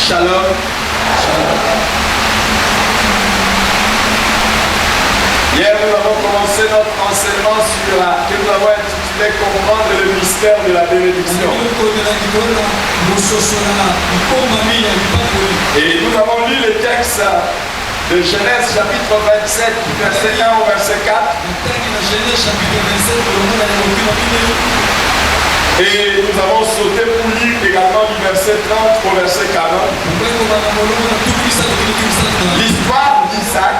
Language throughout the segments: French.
Shalom. Hier, nous avons commencé notre enseignement sur que nous avons intitulé Comprendre le mystère de la bénédiction. Et nous avons lu le texte de Genèse chapitre 27, verset 1 au verset 4. Et nous avons sauté pour lire également du verset 30 au verset 40. L'histoire d'Isaac,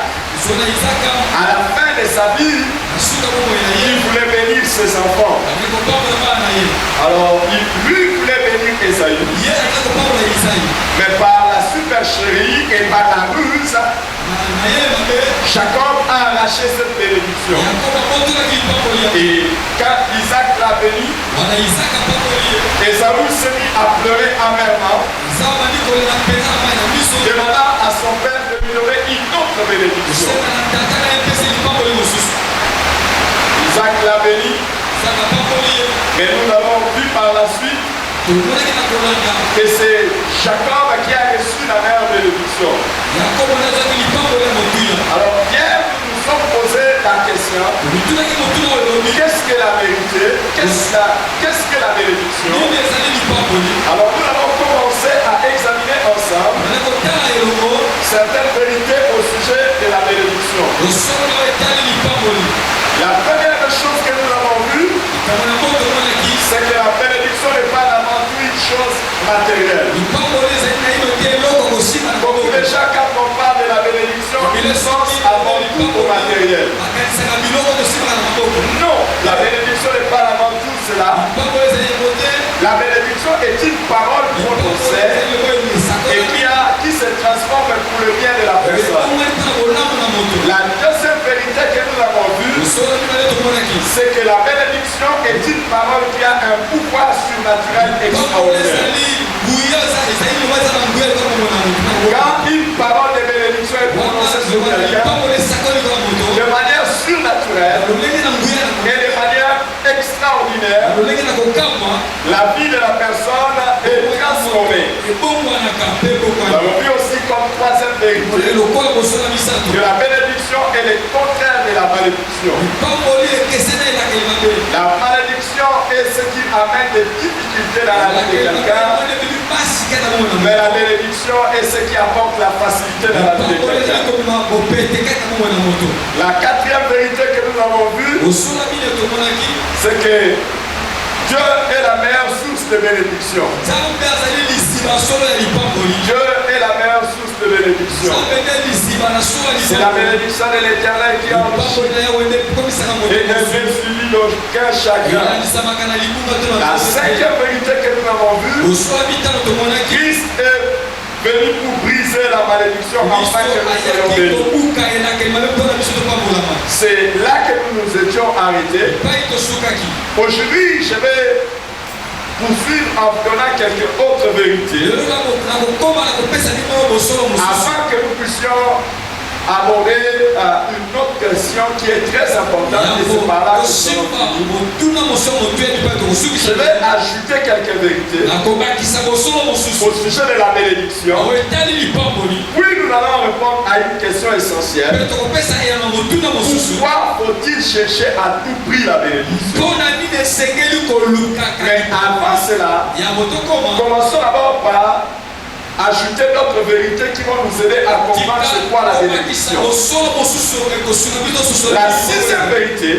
à la fin de sa vie, il voulait bénir ses enfants. Alors, lui voulait bénir Esaü. Mais par la supercherie et par la ruse, Jacob a arraché cette bénédiction. Et quand Isaac l'a béni, Esaü s'est mis à pleurer amèrement, demandant à son père de lui donner une autre bénédiction. Isaac l'a béni, mais nous avons vu par la suite que c'est Jacob qui a reçu la meilleure bénédiction. Alors hier, nous nous sommes posé la question, qu'est-ce que la vérité? Qu'est-ce que la bénédiction? Alors nous avons commencé à examiner ensemble certaines vérités au sujet de la bénédiction. La première chose que nous avons vue, c'est que la bénédiction n'est pas avant tout une chose matérielle. Donc déjà quand on parle de la bénédiction, il pense avant tout au matériel. Non, la bénédiction n'est pas avant tout cela. La bénédiction est une parole prononcée et qui se transforme pour le bien de la personne. La deuxième vérité que nous avons vue, c'est que la bénédiction est une parole qui a un pouvoir surnaturel extraordinaire. Quand une parole de bénédiction est prononcée sur quelqu'un, de manière surnaturelle et de manière extraordinaire, la vie de la personne est transformée. Nous avons vu aussi comme troisième vérité que la bénédiction est le contraire de la malédiction. La malédiction est ce qui amène des difficultés dans la vie de quelqu'un, mais la bénédiction est ce qui apporte la facilité dans la vie de quelqu'un. La quatrième vérité que nous avons vue, c'est que Dieu est la meilleure source de bénédiction. Dieu est la meilleure source de bénédiction. C'est la bénédiction de l'Éternel qui enrichit et ne fait suivi d'aucun chagrin. La cinquième vérité que nous avons vue, Christ est venu pour briser la malédiction afin que nous soyons bénis. C'est là que nous nous étions arrêtés. Aujourd'hui, je vais poursuivre en donnant quelques autres vérités afin que nous puissions aborder une autre question qui est très importante et c'est par là que je vais ajouter quelques vérités au sujet de la bénédiction. Oui, nous allons répondre à une question essentielle. Pourquoi faut-il chercher à tout prix la bénédiction? Mais avant cela, commençons d'abord par ajouter d'autres vérités qui vont nous aider à comprendre ce qu'est la bénédiction. La sixième vérité,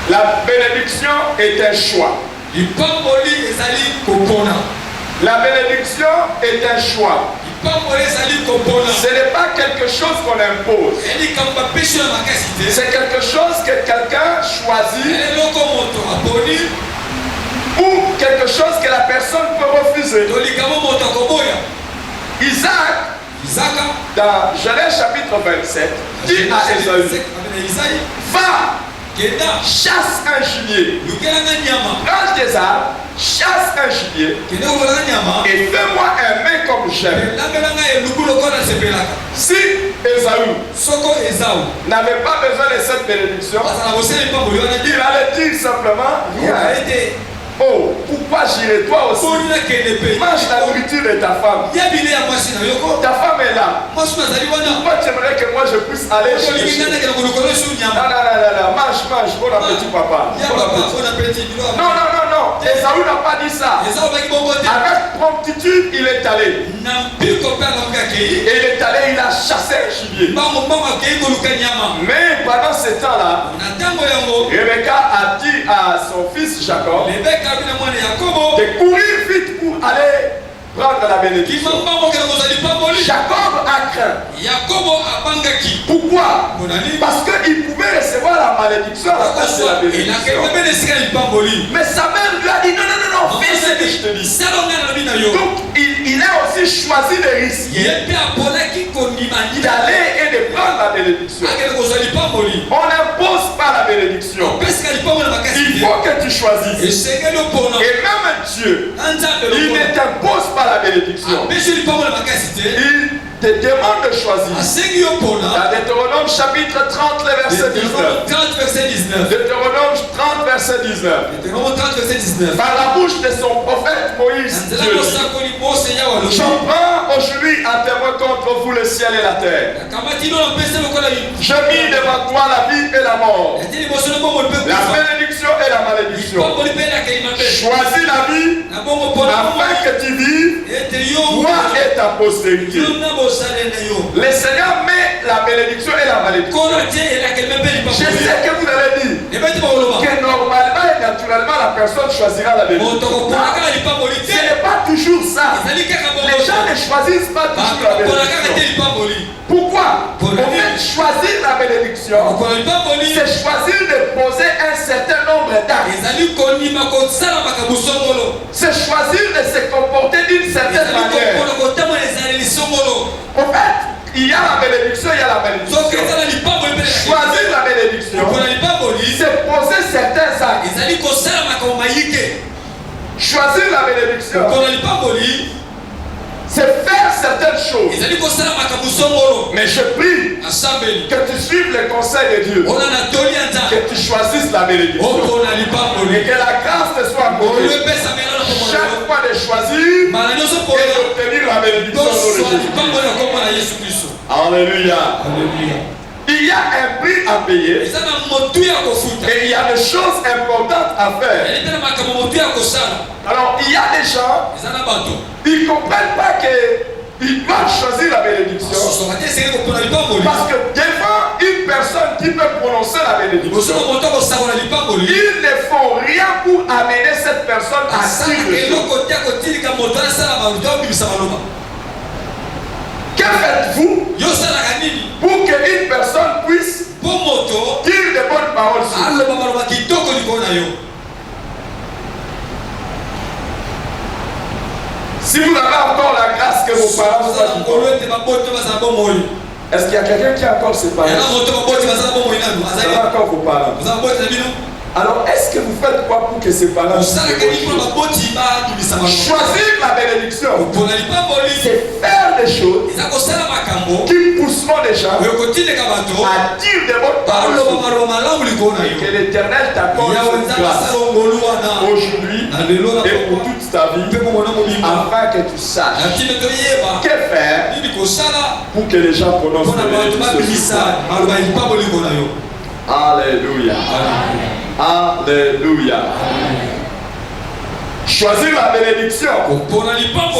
la bénédiction est un choix. La bénédiction est un choix. Ce n'est pas quelque chose qu'on impose. C'est quelque chose que quelqu'un choisit ou quelque chose que la personne peut refuser. Isaac, dans Genèse chapitre 27, dit à Esaü, va, chasse un gibier, range des arbres, chasse un gibier et fais-moi un mets comme j'aime. Si Esaü n'avait pas besoin de cette bénédiction, il allait dire simplement, rien. Oh, pourquoi fois j'irai, toi aussi. Mange la nourriture de ta femme. Ta femme est là. Pourquoi tu aimerais que moi je puisse aller chercher? Non, mange, bon appétit papa. Bon appétit. Non. Esaü n'a pas dit ça. Avec promptitude, il est allé. Et il est allé, il a chassé un gibier. Mais pendant ce temps-là, Rebecca a dit à son fils Jacob de courir vite pour aller prendre la bénédiction. Jacob a craint. Pourquoi? Parce qu'il pouvait recevoir la malédiction à la place de la bénédiction. Mais sa mère lui a dit non, fais ce que je te dis. Donc il a aussi choisi de risquer d'aller et de prendre la bénédiction. On n'impose pas la bénédiction. Il faut que tu choisisses. Et même Dieu, il ne t'impose pas la bénédiction. Il te demande de choisir. Dans Deutéronome chapitre 30, le verset 19. Deutéronome 30, verset 19. Par la bouche de son prophète Moïse, Dieu dit, j'en prends aujourd'hui un témoin contre vous le ciel et la terre. Je mis devant toi la vie et la mort, la bénédiction et la malédiction. Choisis la vie afin que tu vives, toi et ta postérité. Le Seigneur met la bénédiction et la malédiction. Je sais que vous allez dire que normalement et naturellement la personne choisira la bénédiction. Ce n'est pas toujours ça. Les gens ne choisissent pas toujours la bénédiction. Pourquoi? Pour choisir la bénédiction, c'est choisir de poser un certain nombre d'actes. C'est choisir de se comporter d'une certaine manière. En fait, il y a la bénédiction, il y a la malédiction. Choisir la bénédiction, c'est poser certains actes. Choisir la bénédiction, c'est faire certaines choses. Mais je prie que tu suives les conseils de Dieu, que tu choisisses la bénédiction et que la grâce te soit accordée chaque fois de choisir et d'obtenir la bénédiction de Jésus. Alléluia. Il y a un prix à payer et il y a des choses importantes à faire. Alors il y a des gens, ils ne comprennent pas qu'ils doivent choisir la bénédiction. Parce que devant une personne qui peut prononcer la bénédiction, ils ne font rien pour amener cette personne à dire. Que faites-vous pour qu'une personne puisse dire de bonnes paroles sur vous? Si vous avez encore la grâce que vos parents vous ont dit, est-ce qu'il y a quelqu'un qui a encore ses parents? Vous avez encore vos parents. Alors, est-ce que vous faites quoi pour que ces parents choisir la bénédiction? C'est faire des choses qui pousseront les gens à dire des bonnes paroles. Que l'Éternel t'accorde cette grâce aujourd'hui et pour toute ta vie, afin que tu saches que faire pour que les gens prononcent la bénédiction. Alléluia. Alléluia. Choisir la bénédiction,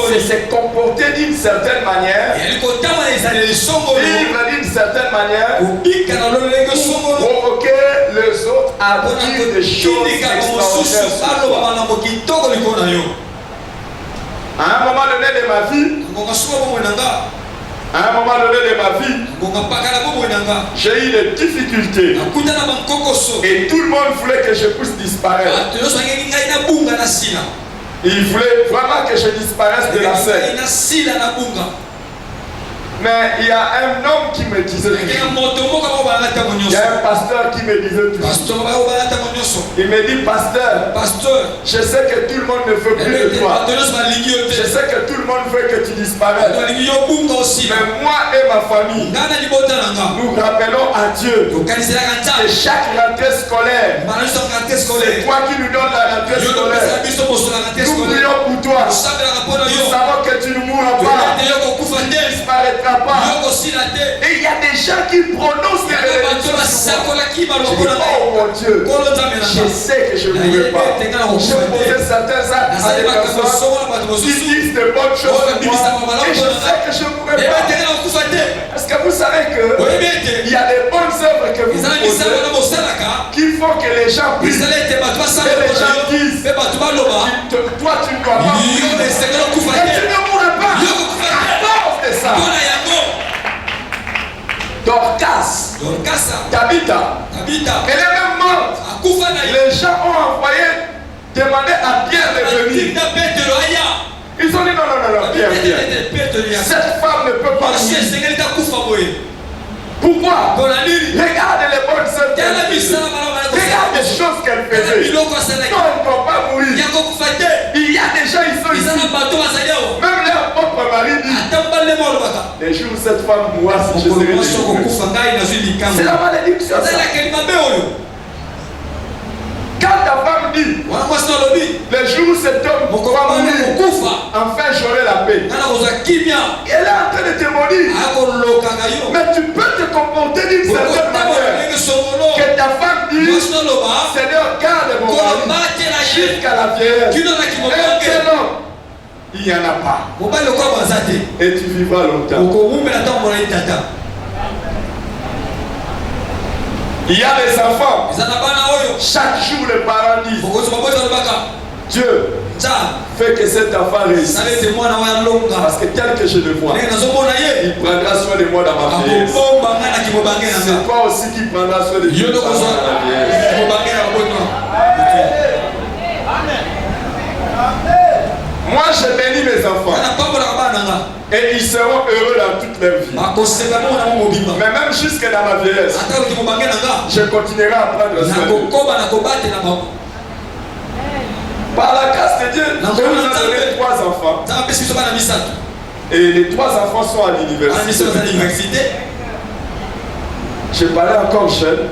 c'est se comporter d'une certaine manière, vivre d'une certaine manière, provoquer les autres à dire des choses extraordinaires. À un moment donné de ma vie, j'ai eu des difficultés et tout le monde voulait que je puisse disparaître. Il voulait vraiment que je disparaisse de la scène. Mais il y a un homme qui me disait il y a un pasteur qui me disait il me dit, pasteur, je sais que tout le monde ne veut plus de toi. Je sais que tout le monde veut que tu disparaisses. Mais moi et ma famille, nous rappelons à Dieu que chaque rentrée scolaire, c'est toi qui nous donnes la rentrée scolaire. Nous toi. Nous savons que tu ne mourras pas. Tu ne disparaîtras pas. Et il y a des gens qui prononcent les bénédictions sur moi. Je dis, oh mon Dieu, je sais que je ne mourrai pas. Je posais certains actes à des personnes qui disent de bonnes choses sur moi. Et je sais que je ne mourrai pas. Est-ce que vous savez que il y a des bonnes œuvres que vous posez qui font que les gens prient et les gens disent toi tu ne dois pas mourir et tu ne mourras pas à cause de ça. Dorcas, Tabitha, elle est même morte. Les gens ont envoyé demander à Pierre de venir. Ils ont dit non, Pierre. Cette femme ne peut pas mourir. Pourquoi? Regarde les bonnes œuvres qu'elle fait. Regarde les choses qu'elle faisait. Non, elle ne peut pas mourir. Il y a des gens, ils sont ici. Même leur propre mari dit les jours où cette femme mourra, si je serai délivré. C'est la malédiction. Quand ta femme dit les jours où cet homme va mourir, enfin j'aurai la paix. Elle est en train de te maudire. Mais tu peux te comporter d'une certaine manière. Que ta femme dit Seigneur, garde mon mari jusqu'à la vieillesse. Et quel homme? Il n'y en a pas. Et tu vivras longtemps. Il y a des enfants. Chaque jour les parents disent Dieu, fais que cet enfant réussisse. Parce que tel que je le vois, il prendra soin de moi dans ma vieillesse. C'est toi aussi qui prendras soin de Dieu dans ma vieillesse. Moi je bénis mes enfants. Et ils seront heureux dans toute leur vie. Mais même jusque dans ma vieillesse, je continuerai à prendre soin d'eux. Par la grâce de Dieu, Dieu nous a donné 3 enfants. Et les 3 enfants sont à l'université. Je parlais encore jeune.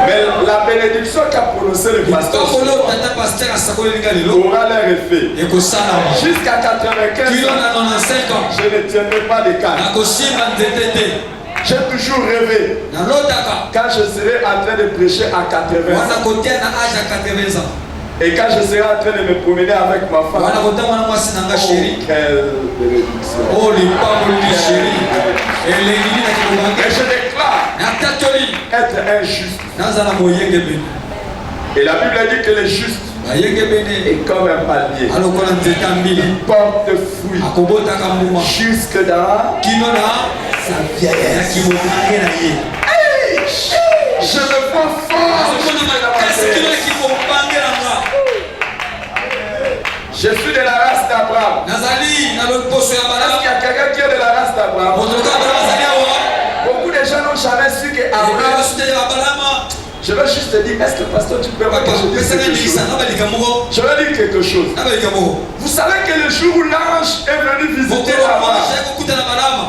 Mais la bénédiction qu'a prononcé le pasteur aura leur effet. Jusqu'à 95 ans, je ne tiendrai pas les cannes. J'ai toujours rêvé quand je serai en train de prêcher à 80 ans. Et quand je serai en train de me promener avec ma femme, oh, quelle bénédiction. Et je déclare être injuste. Et la Bible dit que le juste est comme un palmier. Il porte fruit jusque dans sa vieillesse. Hey, je me vois fort. Je suis de la race d'Abraham. Est-ce qu'il y a quelqu'un qui est de la race d'Abraham? Beaucoup de gens n'ont jamais su que Abraham. Je vais juste te dire, est-ce que pasteur tu peux que je dise quelque chose? Je vais dire quelque chose. Vous savez que le jour où l'ange est venu visiter Abraham,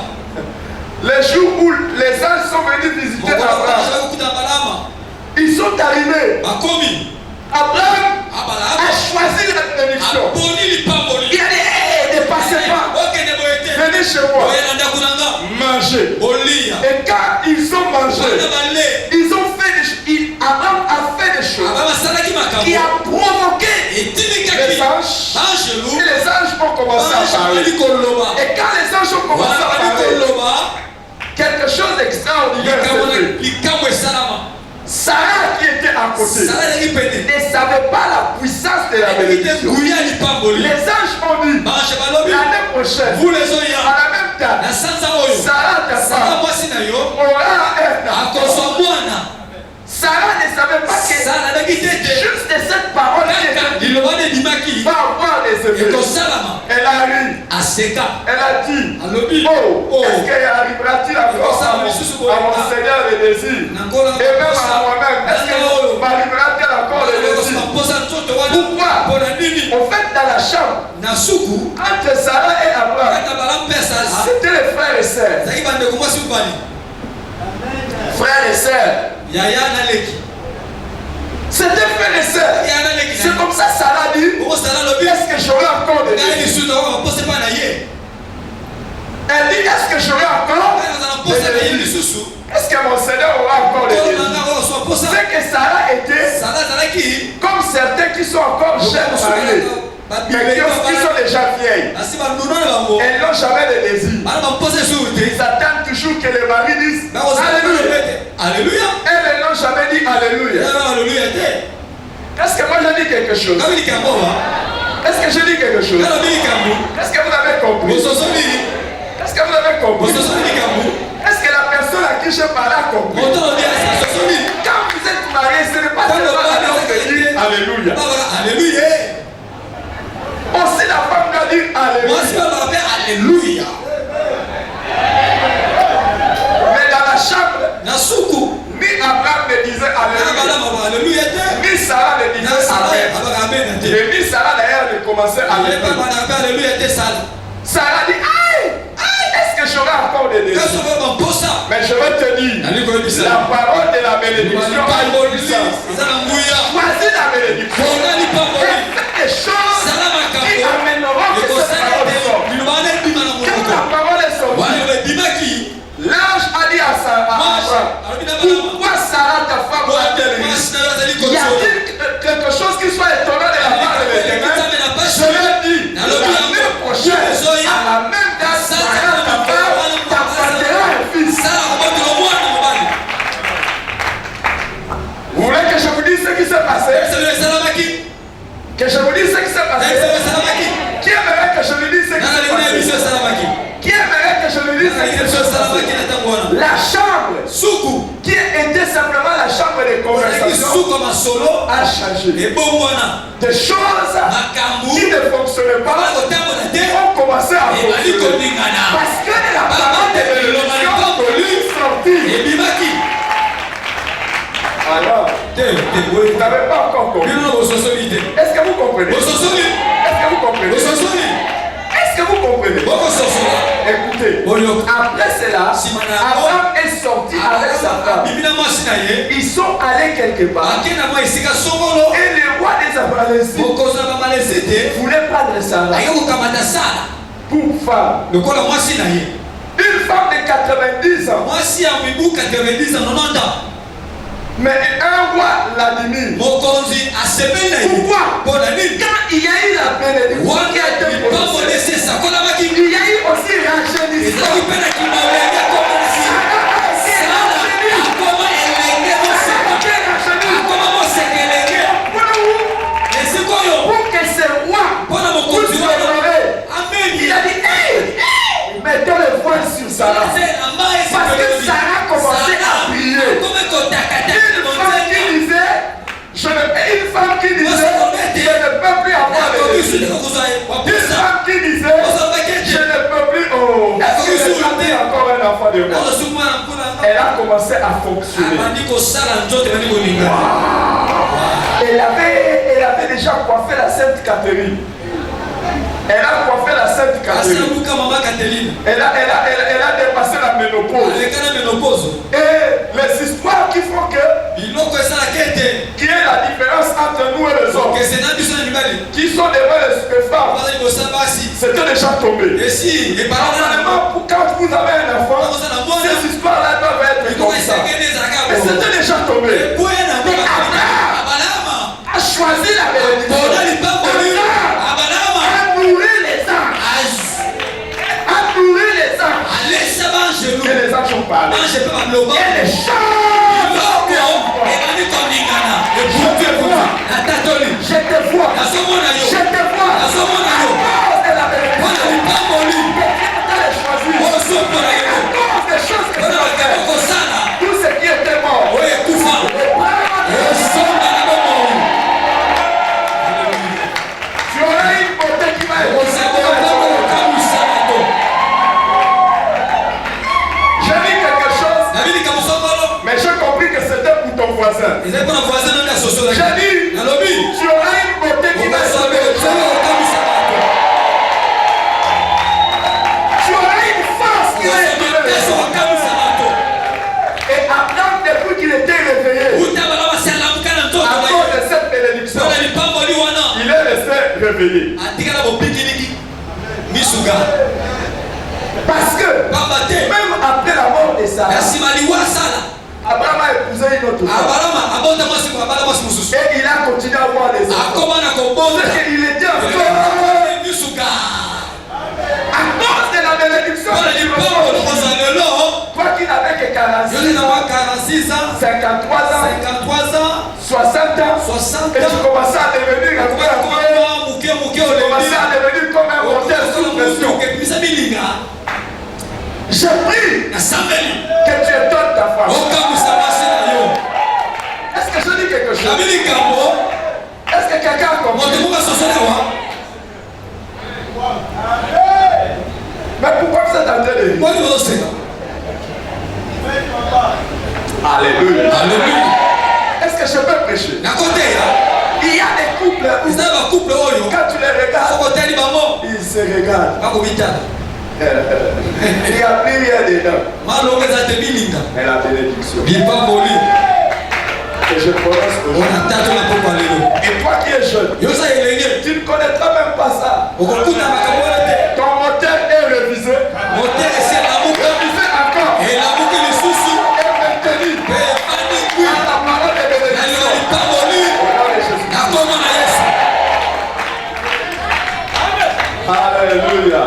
le jour où les anges sont venus visiter Abraham, ils sont arrivés. Abraham a choisi la bénédiction. Il a dit, hey, ne passez pas. Venez chez moi. Manger. Et quand ils ont mangé, ils ont fait des choses. Abraham a fait des choses qui a provoqué les anges. Et les anges ont commencé à parler. Et quand les anges ont commencé à parler, quelque chose d'extraordinaire s'est fait. Sarah qui était à côté ne savait pas la puissance de la bénédiction. Les anges ont dit l'année prochaine, à la même date, Sarah ta femme aura un enfant. Sarah ne savait pas que juste de cette parole va avoir des effets. Elle a ri. Elle a dit, oh, est-ce qu'il arrivera-t-il encore à mon Seigneur le désir? Et même à moi-même, est-ce que m'arrivera-t-il encore le désir? Pourquoi? En fait, dans la chambre, entre Sarah et Abraham, c'était les frères et sœurs. Frères et sœurs. C'était frères et sœurs. est-ce que j'aurai encore des désirs? Elle dit, est-ce que j'aurai encore des désirs? Est-ce que mon Seigneur aura encore des désirs? C'est que Sarah était comme certains qui sont encore jeunes mariés, mais qui sont déjà vieilles. Elles n'ont jamais de désir. Ils attendent toujours que le mari dise Alléluia. Elles n'ont jamais dit Alléluia. Est-ce que moi je dis quelque chose? Est-ce que je dis quelque chose? Est-ce que vous avez compris? Est-ce que vous avez compris? Est-ce que la personne à qui je parle a compris? Quand vous êtes marié, ce n'est pas seulement la langue de dire Alléluia. Aussi la femme doit dire Alléluia. Mais dans la chambre, ni Abraham ne disait Alléluia, ni Sarah ne disait Amen. Et ni Sarah d'ailleurs ne commençait Alléluia. Sarah dit aïe, est-ce que j'aurai encore des désirs? Mais je vais te dire, la parole de la bénédiction a une puissance. Choisis la bénédiction. Et fais des choses qui amèneront que cette parole sorte. Quand la parole est sortie, l'ange a dit à Abraham, pourquoi Sarah ta femme a-t-elle ri? Y a-t-il quelque chose qui soit étonnant de la part de l'Éternel? Je l'ai dit, l'année prochaine, à la même date, Sarah ta femme t'apportera un fils. Vous voulez que je vous dise ce qui s'est passé? Que je vous dise ce qui s'est passé? Qui aimerait que je lui dise ce qui s'est passé? Qui aimerait que je lui dise ce qui s'est passé? La chambre qui était simplement la chambre de conversation a changé. Des choses qui ne fonctionnaient pas ont commencé à fonctionner. Parce que la parole de bénédiction est sortie. Alors, vous n'avez pas encore compris. Est-ce que vous comprenez? Est-ce que vous comprenez? Est-ce que vous comprenez? Écoutez, après cela, Abraham est sorti avec sa femme. Ils sont allés quelque part. Et le roi des Amalécites voulait prendre Sarah pour femme. Une femme de 90 ans. Mais un roi l'admire. Pourquoi? Quand il y a eu la bénédiction qui a été prononcée, il y a eu aussi rajeunissement. Pour que ce roi puisse l'honorer, il a dit hey, mettons le voile sur Sarah. Parce que Sarah commençait à prier. Une femme qui disait je ne peux plus avoir de désirs. Une femme qui disait je ne peux plus encore un enfant de moi. Elle a commencé à fonctionner. Elle avait déjà coiffé la Sainte Catherine. Elle a coiffé la Sainte Catherine. Elle a dépassé la ménopause. Et les histoires qui font que qui est la différence entre nous et les hommes qui sont devant les stupéfiants, c'était déjà tombé. Normalement, quand vous avez un enfant, ces histoires-là doivent être comme ça. Mais c'était déjà tombé. Mais Abraham a choisi la bénédiction. Et les anges ont parlé. Et les chants. Je te vois. À cause de la bénédiction. Des choses que tu as fait. Tout ce qui était mort. Tu auras une beauté qui va être. Mais j'ai compris que c'était pour ton voisin. J'ai dit, tu auras une beauté qui va sauver. Tu auras une force qui va être. Et Abraham, depuis qu'il était réveillé, à cause de cette bénédiction, il est resté réveillé. Parce que même après la mort de Sarah, Abraham a épousé une autre femme. Et il a continué à avoir des enfants. Il était encore. À cause de la bénédiction de toi qui n'avais que 46 ans, 53 ans, 60 ans, et tu commençais à devenir un peu. Tu commençais à devenir comme un mortel sous pression. Je prie que tu étonnes ta femme. Est-ce que je dis quelque chose? Est-ce que quelqu'un a compris? Mais pourquoi vous êtes en train de rire? Alléluia. Est-ce que je peux prêcher? Il y a des couples où quand tu les regardes, ils se regardent. Il n'y a plus rien dedans. Mais la bénédiction. Et je prononce aujourd'hui. Et toi qui es jeune, tu ne connaîtras même pas ça. Ton moteur est révisé. Révisé encore. Et maintenu. À la parole de bénédiction. Alléluia.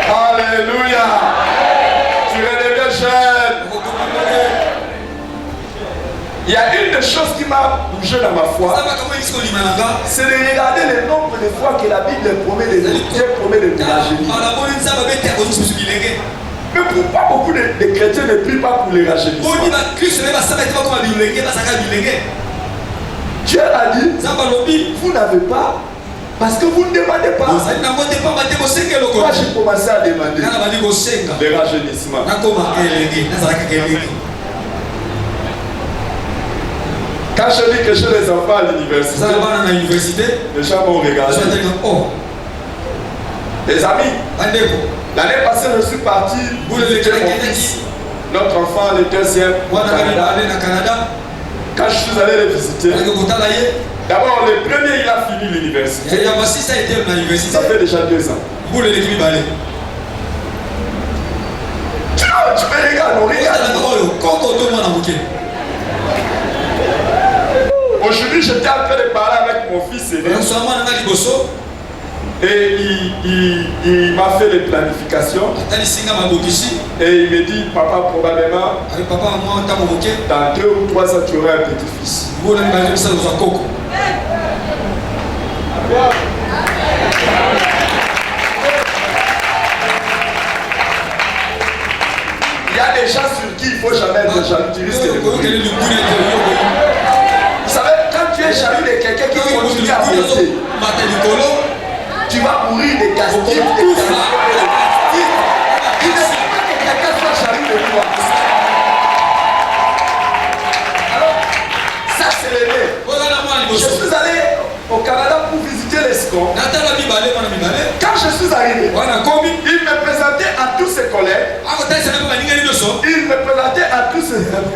Alléluia. Tu redeviens jeune. Il y a une des choses qui m'a bougé dans ma foi, c'est de regarder le nombre de fois que la Bible promet de Dieu promet de nous rajeunir. Mais pourquoi beaucoup de chrétiens ne prient pas pour les rajeunissement? Dieu a dit, vous n'avez pas parce que vous ne demandez pas. Moi j'ai commencé à demander le rajeunissement. Quand je dis que j'ai les enfants à l'université, les gens m'ont regardé. Les amis, l'année passée je suis parti pour visiter mon fils, notre enfant, le deuxième au Canada. Quand je suis allé le visiter, d'abord le premier il a fini l'université. Ça fait déjà 2 ans. Tu me regardes, on regarde. Aujourd'hui, j'étais en train de parler avec mon fils aîné. Et il m'a fait les planifications. Et il me dit, papa, probablement, dans 2 ou 3 ans, tu auras un petit-fils. Il y a des gens sur qui il ne faut jamais être jaloux. Tu risques de mourir. Vous savez, quand tu es jaloux de quelqu'un qui continue à monter, tu vas mourir de gastrites. Il ne faut pas que quelqu'un soit jaloux de toi. Alors, ça c'est l'aîné. Je suis allé au Canada pour visiter les scons. Quand je suis arrivé, il me présentait à tous ses collègues. Il me présentait à tous ses amis.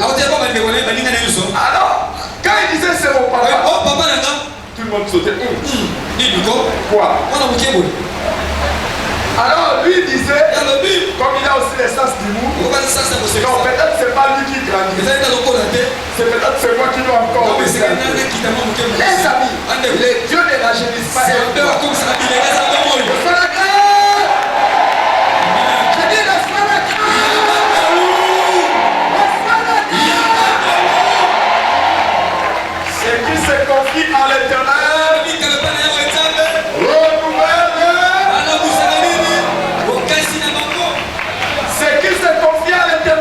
Alors, quand il disait c'est mon papa, tout le monde sautait. Quoi? Alors lui disait, comme il a aussi les sens d'humour, non, peut-être c'est pas lui qui grandit. C'est peut-être c'est moi qui dois encore. Les amis, les dieux ne rajeunissent pas. C'est qui se confie à l'Éternel. C'est qui se confie à l'Éternel.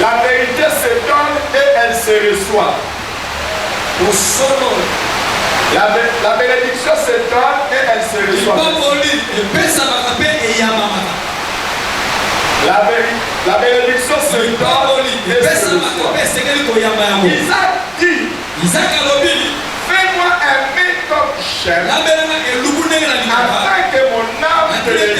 La vérité se donne et elle se reçoit. La bénédiction se donne et elle se reçoit. La La bénédiction se donne et se reçoit. Isaac dit, fais-moi aimer comme j'aime, afin que mon âme te bénisse.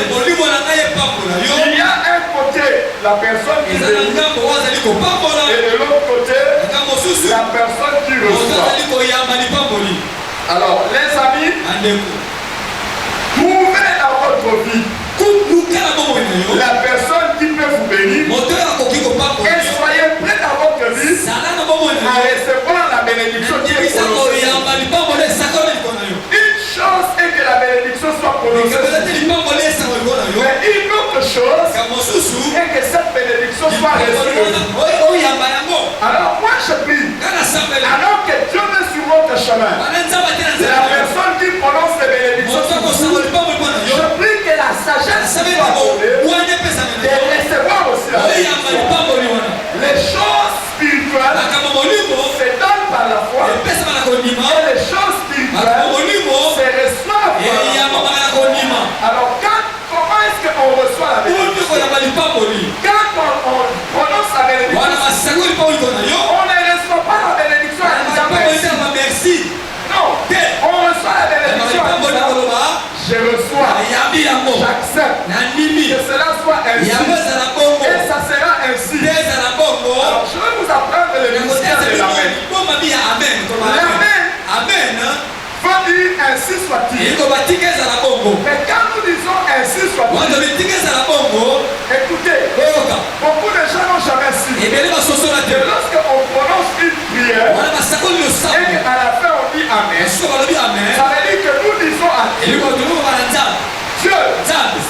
Il y a un côté la personne qui bénit et de l'autre côté la personne qui reçoit. Alors les amis, trouvez dans votre vie la personne qui peut vous bénir et soyez prêts dans votre vie à recevoir la bénédiction qui est prononcée. Une chose est que la bénédiction soit prononcée, mais une autre chose est que cette bénédiction soit reçue. Alors moi je prie, alors que Dieu met sur votre chemin la personne qui prononce les bénédictions sur vous, je prie que la sagesse soit donnée de recevoir aussi la bénédiction. Les choses spirituelles se donnent par la foi et les choses spirituelles se reçoivent par la foi. Alors comment est-ce qu'on reçoit la bénédiction? Quand on prononce la bénédiction, on ne reçoit pas la bénédiction à merci. Non, on reçoit la bénédiction. Je reçois, j'accepte que cela soit ainsi et ça sera ainsi. Alors je vais vous apprendre le mystère de l'amen. L'amen veut dire ainsi soit-il. Mais quand nous disons ainsi soit-il, écoutez, beaucoup de gens n'ont jamais su que lorsqu'on prononce une prière et qu'à la fin on dit amen, ça veut dire que nous disons à Dieu, Dieu,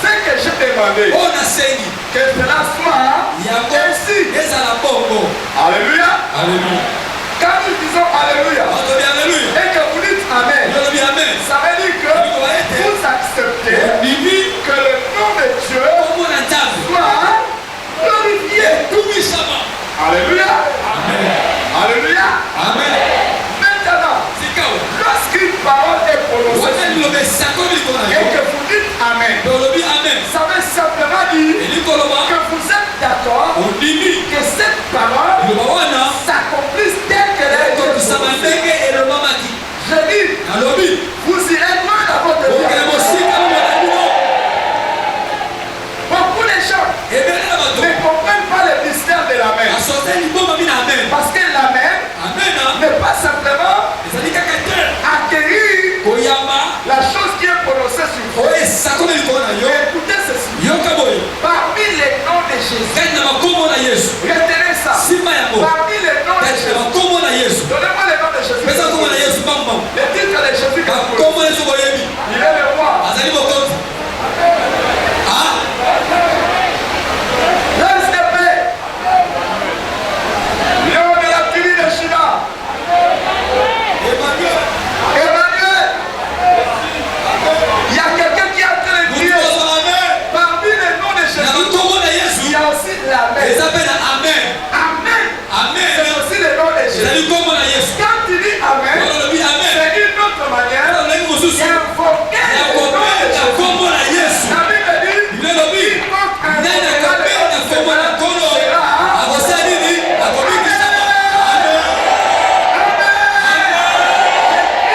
c'est que j'ai demandé que cela soit ainsi. Alléluia. Quand nous disons Alléluia et que vous dites Amen, ça veut dire que vous acceptez que le nom de Dieu soit glorifié. Alléluia. Alléluia. Maintenant, lorsqu'une parole est prononcée et que vous dites Amen, ça veut simplement dire que vous êtes d'accord que cette parole s'accomplisse telle qu'elle est prononcée. Je dis, vous irez loin dans votre vie. Beaucoup de gens ne comprennent pas le mystère de l'amen. Parce que l'amen n'est pas simplement acquérir la chose qui est prononcée sur vous. Écoutez ceci. Parmi les noms de Jésus, retenez ça. Parmi les noms de Jésus, donnez-moi les noms de Jésus. Le titre de Jésus, il est le roi. Laisse de paix. Léon de la tribu de Shida. Emmanuel. Il y a quelqu'un qui a train de dire parmi les noms de Jésus, il y a aussi l'amen. Amen. C'est aussi le nom de Jésus. Quand tu dis Amen, c'est une autre manière d'invoquer le nom de Jésus. La Bible dit, quiconque invoquera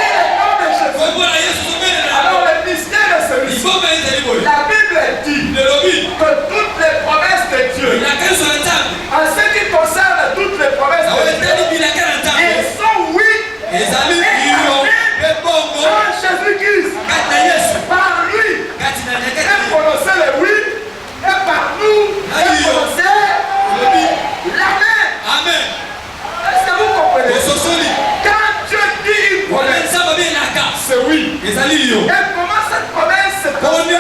le nom de Seigneur alors le mystère de celui-ci, la Bible dit que toutes les promesses de Dieu, en ce qui concerne toutes les promesses de Dieu, elles sont oui et amen en Jésus-Christ. Par lui, elle prononçait le oui et par nous, elle prononçait l'amen. Est-ce que vous comprenez? Quand Dieu dit une promesse, c'est oui. Et comment cette promesse se transmet?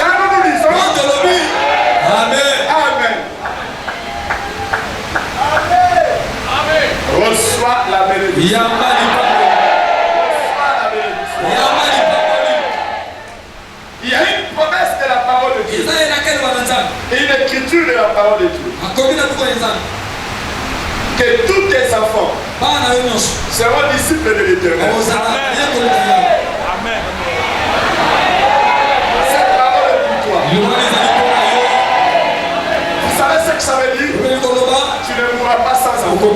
Quand nous disons Amen. Reçois la bénédiction. Il y a une promesse de la parole de Dieu et une écriture de la parole de Dieu. Que tous tes enfants seront disciples de l'Éternel. Amen. Cette parole est pour toi. que ça veut dire? Tu ne mourras pas sans enfant.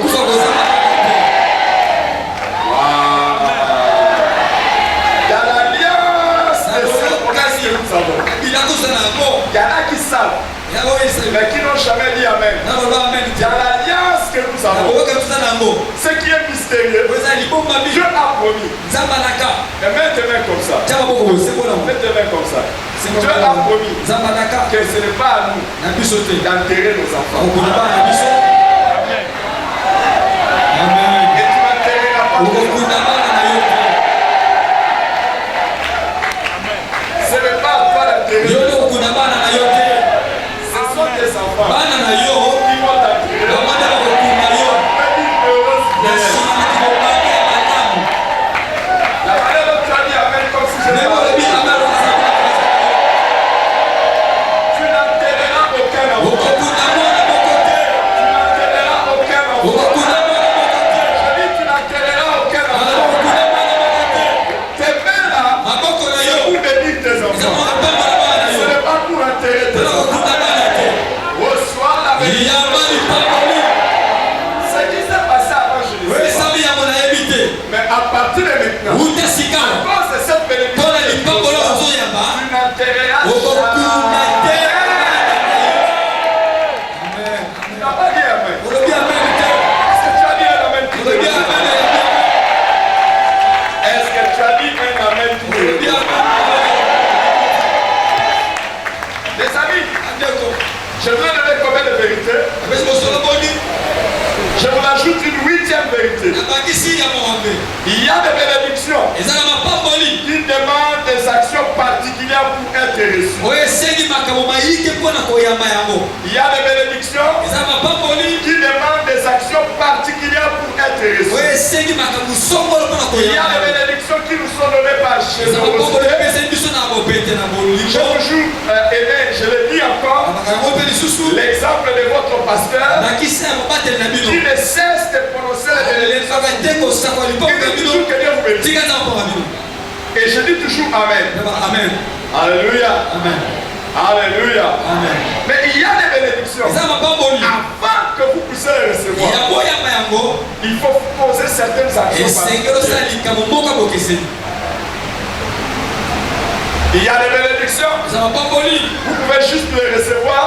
Il y a l'alliance de cette promesse que nous avons. Il y en a qui savent, mais qui n'ont jamais dit Amen. Il y a l'alliance que nous avons. Ce qui est mystérieux, Dieu a promis. Et mets tes mains comme ça. Mets tes mains comme ça. Dieu a promis que ce n'est pas à nous d'enterrer nos enfants. Amen. Et tu n'enterreras pas tes enfants. Ce n'est pas à toi d'enterrer. Ce sont tes enfants qui vont t'enterrer. La manière dont tu as dit Amen comme si je n'avais pas dit. Tu n'enterreras aucun enfant. Tu n'enterreras aucun enfant. Je dis tu n'enterreras aucun enfant. Tes mains là, c'est pour bénir tes enfants. Ce n'est pas pour enterrer tes enfants. Reçois la bénédiction. Ce qui s'est passé avant, je ne sais pas. Mais à partir de maintenant, à cause de cette bénédiction, tu n'enterreras jamais. Tu n'as pas dit Amen. Est-ce que tu as dit un Amen qui te dit? Est-ce que tu as dit un Amen qui te dit? Les amis, je voudrais donner combien de vérités? Je vous ajoute une 8e vérité. Il y a des bénédictions qui demandent des actions particulières pour être reçues. Il y a des bénédictions qui demandent des actions particulières pour être reçues. Il y a des bénédictions qui nous sont données par générosité. Je vous jure, je le dis encore, l'exemple de votre pasteur qui ne cesse de prononcer les bénédictions. Et je dis toujours Amen. Amen. Alléluia. Amen. Alléluia. Amen. Mais il y a des bénédictions. Avant que vous puissiez les recevoir, il faut poser certaines actions. Il y a des bénédictions. Vous pouvez juste les recevoir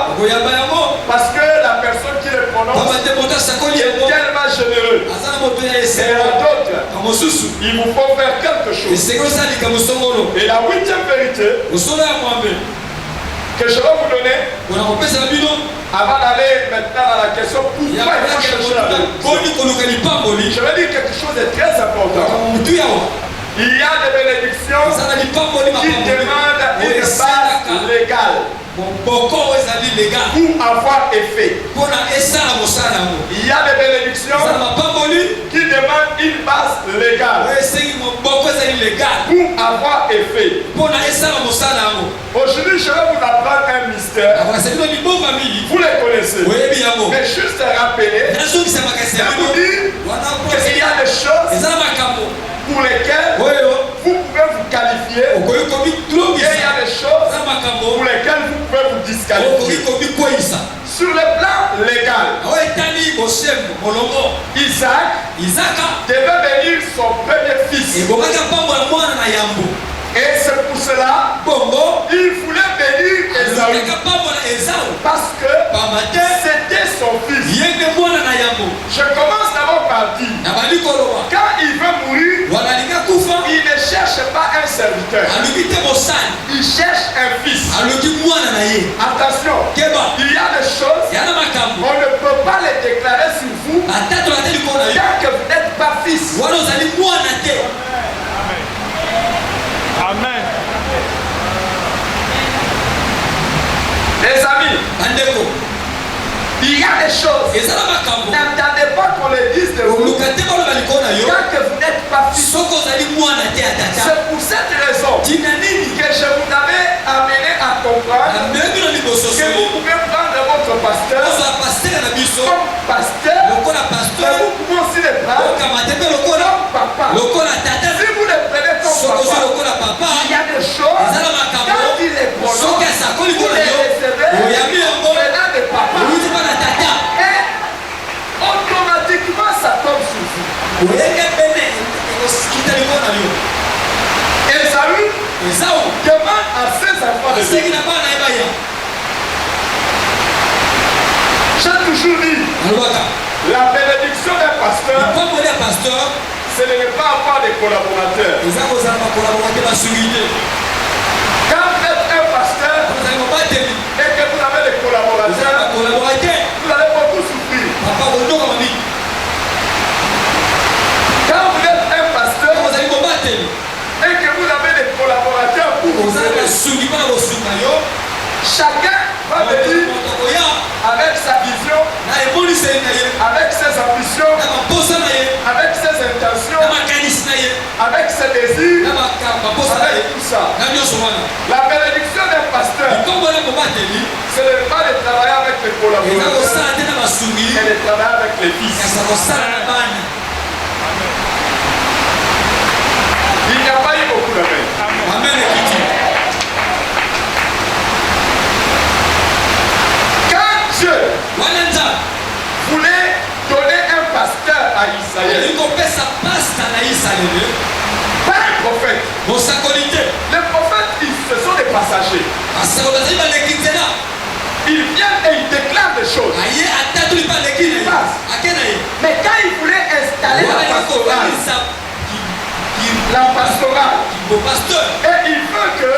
parce que la personne qui les prononce est tellement généreuse. Et il y a d'autres, il vous faut faire quelque chose. Et la 8e vérité que je vais vous donner avant d'aller maintenant à la question pourquoi il faut chercher la bénédiction. Je vais dire quelque chose de très important. Il y a des bénédictions qui demandent une base légale pour avoir effet. Il y a des bénédictions qui demandent une base légale pour avoir effet. Aujourd'hui, je vais vous apprendre un mystère. Vous les connaissez. Mais juste rappeler, c'est vous dire qu'il y a des choses pour lesquelles vous pouvez vous qualifier et il y a des choses pour lesquelles vous pouvez vous disqualifier. Sur le plan légal, Isaac devait bénir son premier fils. Et c'est pour cela il voulait bénir Esaü parce que c'était son fils. Je commence d'abord par dire, quand il veut mourir, il ne cherche pas un serviteur, il cherche un fils. Attention, il y a des choses, on ne peut pas les déclarer sur vous tant que vous n'êtes pas fils. Amen. Les amis, il y a des choses, n'attendez pas qu'on les dise de vous tant que vous n'êtes pas fils. C'est pour cette raison que je vous avais amené à comprendre que vous pouvez prendre votre pasteur comme pasteur, mais vous pouvez aussi le prendre comme papa. Si vous le prenez comme papa, il y a des choses, quand il les prononce, vous les recevez venant de papa. Esaü demande à ses enfants de vivre. J'ai toujours dit, la bénédiction d'un pasteur, ce n'est pas avoir des collaborateurs. Quand vous êtes un pasteur et que vous avez des collaborateurs, vous allez beaucoup souffrir. Quand vous êtes un pasteur et que vous avez des collaborateurs pour vous aider, chacun va venir avec sa vision, avec ses ambitions, avec ses intentions, avec ses désirs, avec tout ça. La bénédiction d'un pasteur, ce n'est pas de travailler avec les collaborateurs, mais de travailler avec les fils. Il n'y a pas eu beaucoup d'amen. Amen. Quand Dieu voulait donner un pasteur à Israël, pas un prophète. Les prophètes, ce sont des passagers. Ils viennent et ils déclarent des choses. Ils passent. Mais quand il voulait installer la pastorale, et il veut que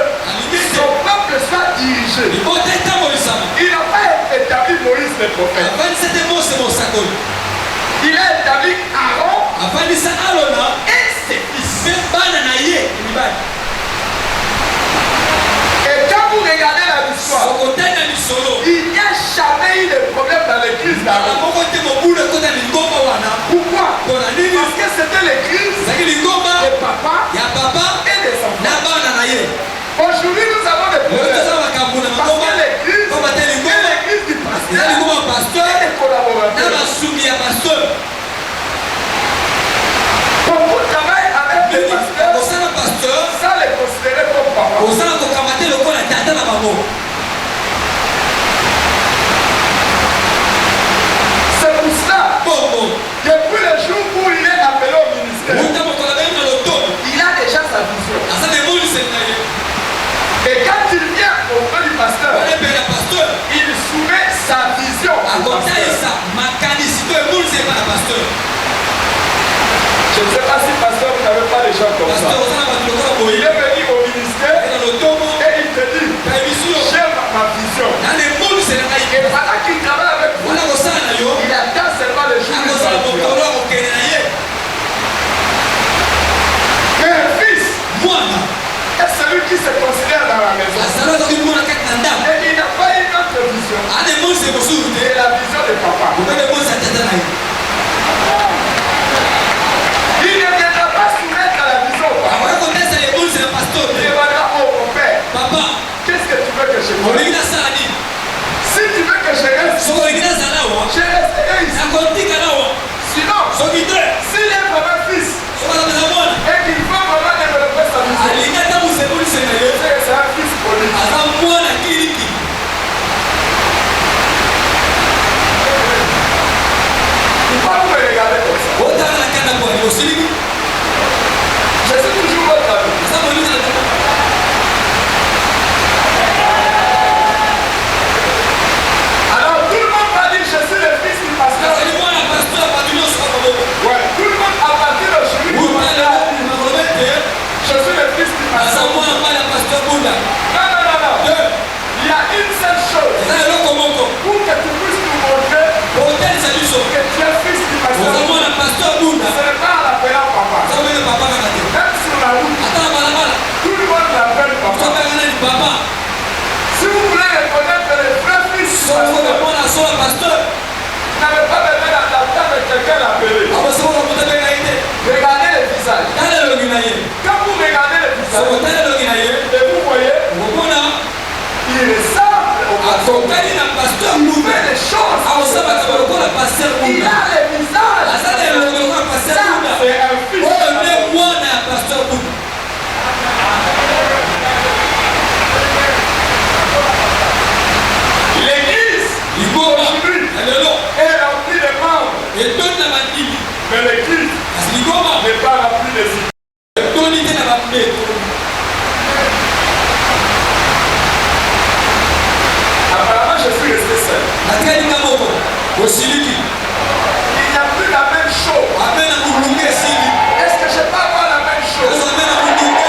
son peuple soit dirigé, il n'a pas établi Moïse le prophète. Il a établi Aaron et ses fils. Et quand vous regardez la histoire, il n'y a jamais eu de problème dans l'église d'Aaron. Pourquoi? Parce que c'était l'église des papas et des enfants. Aujourd'hui, nous avons des problèmes. Parce que l'église est l'église du pasteur et des collaborateurs. Quand vous travaillez avec des pasteurs, ça les considérer comme papas. C'est pour cela, depuis le jour où il est appelé au ministère, il a déjà sa vision. Et quand il vient auprès du pasteur, il soumet sa vision au pasteur. Je ne sais pas si pasteur, vous n'avez pas des gens comme ça. Il est venu au ministère et il te dit, j'ai ma vision. Et pendant qu'il travaille avec vous, il attend seulement le jour de sa vision. Mais un fils est celui qui se considère dans la maison. Et il n'a pas une autre vision. Et la vision de papa. Il ne viendra pas soumettre à la vision de papa. Il demandera, oh mon père, qu'est-ce que tu veux que je fasse? Si tu veux que je reste, je resterai ici. Sinon, s'il est maman fils et qu'il veut vraiment développer sa vision, c'est un fils politique. Pourquoi vous me regardez comme ça? Je suis toujours votre ami. Alors tout le monde va dire je suis le fils du pasteur. Ouais, tout le monde à partir de chez lui. Je suis le fils du pasteur. Non. Il y a une seule chose. Pour que tu puisses nous montrer que tu es fils du pasteur. Ce n'est pas en l'appelant papa. Même sur la route, tout le monde l'appelle papa. Si vous voulez reconnaître les vrais fils du pasteur, vous n'avez pas besoin d'attendre quelqu'un l'appeler. Regardez le visage. Quand vous regardez le visage, et vous voyez, il ressemble au pasteur. Il fait les choses. Il a le visage. Ça, c'est un fils. L'église aujourd'hui est remplie de membres. Mais l'église Osiliki. Il n'y a plus la même chose. Amen à Moulungue Sili. Est-ce que je peux avoir la même chose? Amen à Moulungue.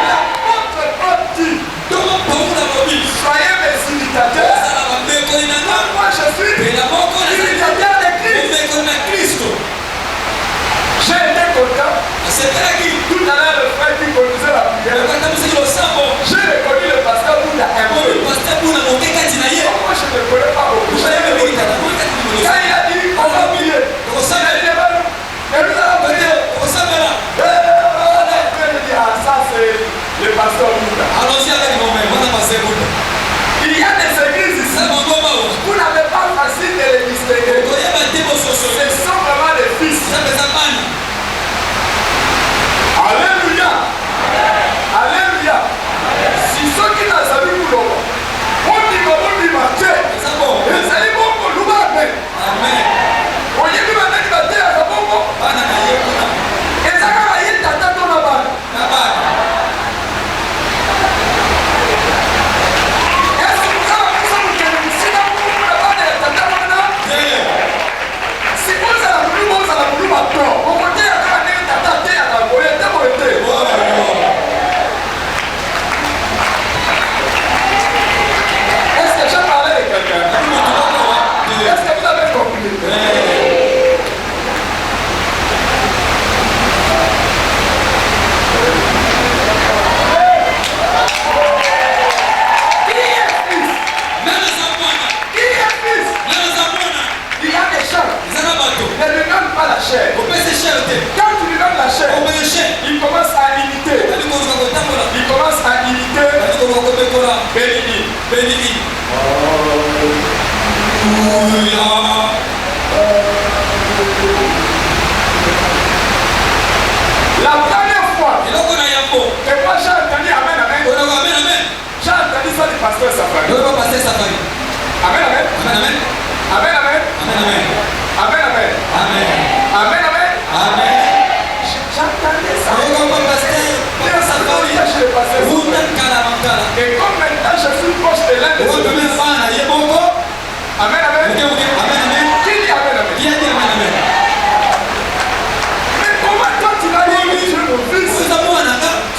L'apôtre Paul dit, Comment Paoula Mobi? soyez mes imitateurs. Moi je suis imitateur de Christ. J'ai été content. Tout à l'heure, le frère qui conduisait la prière, j'ai reconnu le pasteur Bouddha un peu. Moi je ne connais pas beaucoup. Quand il a dit, on va prier, il a dit, et nous allons prier. Je dis, ah ça c'est le pasteur Bouddha. Allons-y avec moi-même. Il y a des églises ici. Vous n'avez pas facile de les distinguer. Ce sont vraiment des fils. Alléluia. Alléluia. Si ceux qui n'ont jamais vu l'homme, on dit que les allez bon pour nous. Amen. On y est venu avec la terre à bon. Et ça va y être tata dans la balle. Est-ce que j'ai parlé de quelqu'un? Est-ce que vous avez compris? Qui est fils? Qui est fils? Il y a des gens. Ne lui donne pas la chair. Quand tu lui donnes la chair, il commence à imiter. Il commence à imiter Béni. La première fois que moi j'ai entendu Amen, j'ai entendu ça du pasteur Safari. Amen. J'entendais ça. Et comme maintenant je suis proche de l'un de ces Amen. Qui dit Amen? Mais comment toi tu vas dire que tu es mon fils? Tu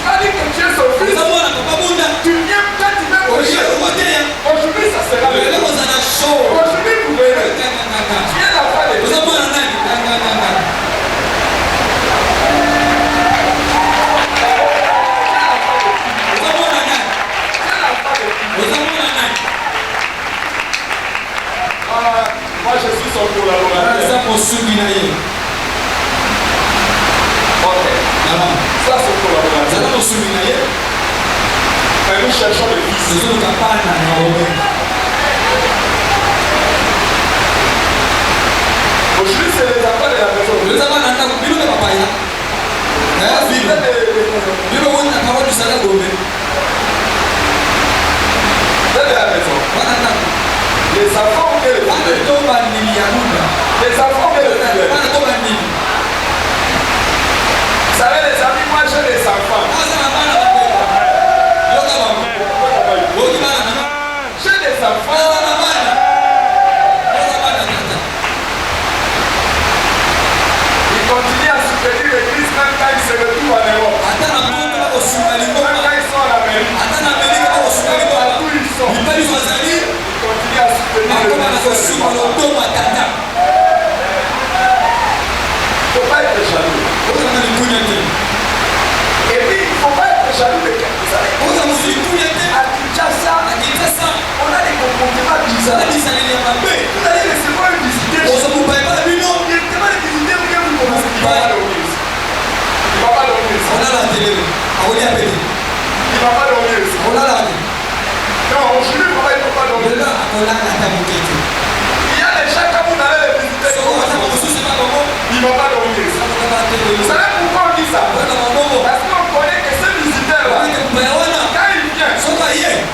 vas dire que tu es son fils? Tu viens quand tu viens au chien. Aujourd'hui ça sera le aujourd'hui vous verrez. Tu es la fin de Dieu. Moi je suis son collaborateur. Ok. Ça c'est collaborateur. Mais nous cherchons le fils. Aujourd'hui c'est les enfants de la maison. C'est de la maison. Les enfants ont les enfants ont vous savez les amis, moi j'ai des enfants. J'ai des enfants. Ils continuent à soutenir l'église même quand ils se retrouvent en Europe. Même quand ils sont en Amérique. Partout ils sont. Ils continuent à soutenir l'église. Il ne faut pas être jaloux. Et puis il ne faut pas être jaloux de quelqu'un. Vous savez, à Kinshasa, on a des comportements bizarres. Vous allez recevoir une visite. Directement les visiteurs viennent vous commencer. Il ne va pas dormir. Il ne va pas dormir. Il ne va pas dormir. Non, aujourd'hui, il ne va pas dormir. Il y a des gens quand vous allez les visiter. Il ne va pas dormir. Vous savez pourquoi on dit ça? Parce qu'on connaît que ce visiteur-là, quand il vient,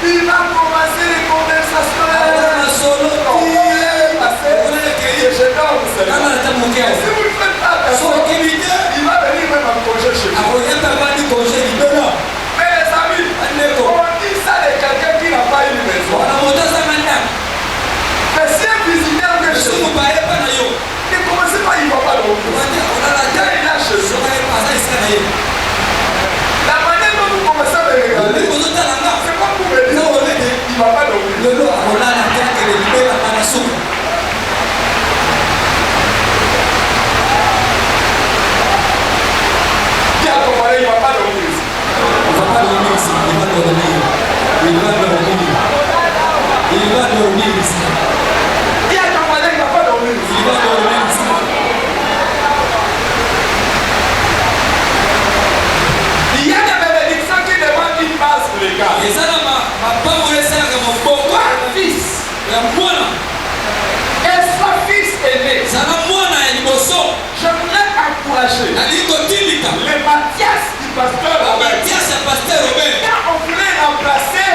il va commencer les conversations. Je dors, vous savez. Si vous ne faites pas attention, il va venir même en congé chez vous. Mais les amis, on dit ça de quelqu'un qui n'a pas une maison. Mais Les Mathias du pasteur Robert. Quand on voulait remplacer,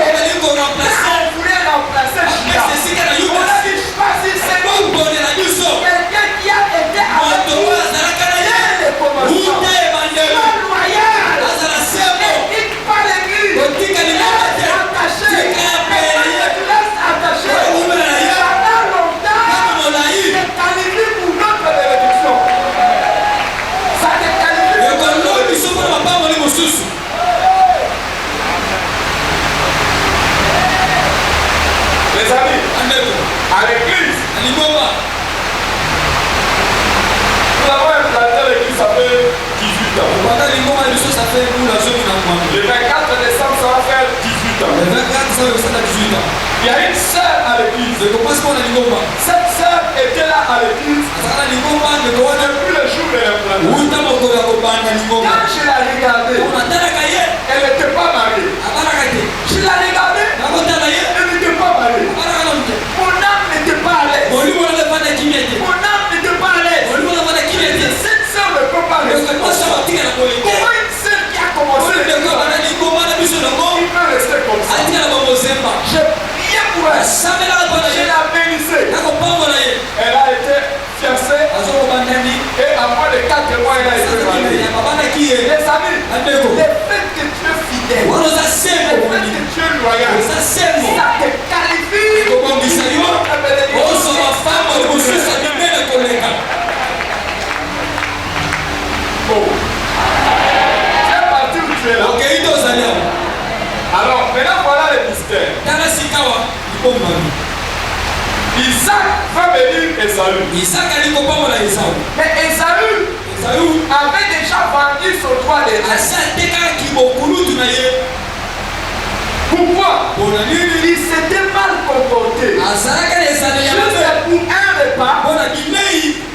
Judas, on a dit choisissez-nous quelqu'un qui a été avec nous dès le commencement. Sois loyal. Ne quitte pas l'église. Reste attaché. Tu restes attaché. Pendant longtemps, te qualifie pour notre bénédiction. Ça te qualifie pour notre bénédiction. Les amis, à l'église, nous avons implanté l'église, ça fait 18 ans. Le 24 décembre, ça va faire 18 ans. Il y a une sœur à l'église. Cette sœur était là à l'église depuis le jour de l'implantation. Quand je l'ai regardée, elle n'était pas mariée. Je l'ai regardée, elle n'était pas mariée. Mon âme n'était pas à l'aise. Mon âme n'était pas à l'aise. Cette sœur ne peut pas rester comme ça. Comment une sœur qui a commencé le il peut rester comme ça? Je priais pour elle. Je la bénissais. Elle a été fiancée et à moins de 4 mois elle a été mariée. Les amis, le fait que tu es fidèle, le fait que tu es loyal, ça te qualifie pour notre bénédiction. Bon. Tu es parti où tu es là. Alors maintenant voilà le mystère. Isaac va bénir Esaü. Mais Esaü avait déjà vendu son droit d'aînesse. Pourquoi? Il s'était mal comporté. Juste pour un repas,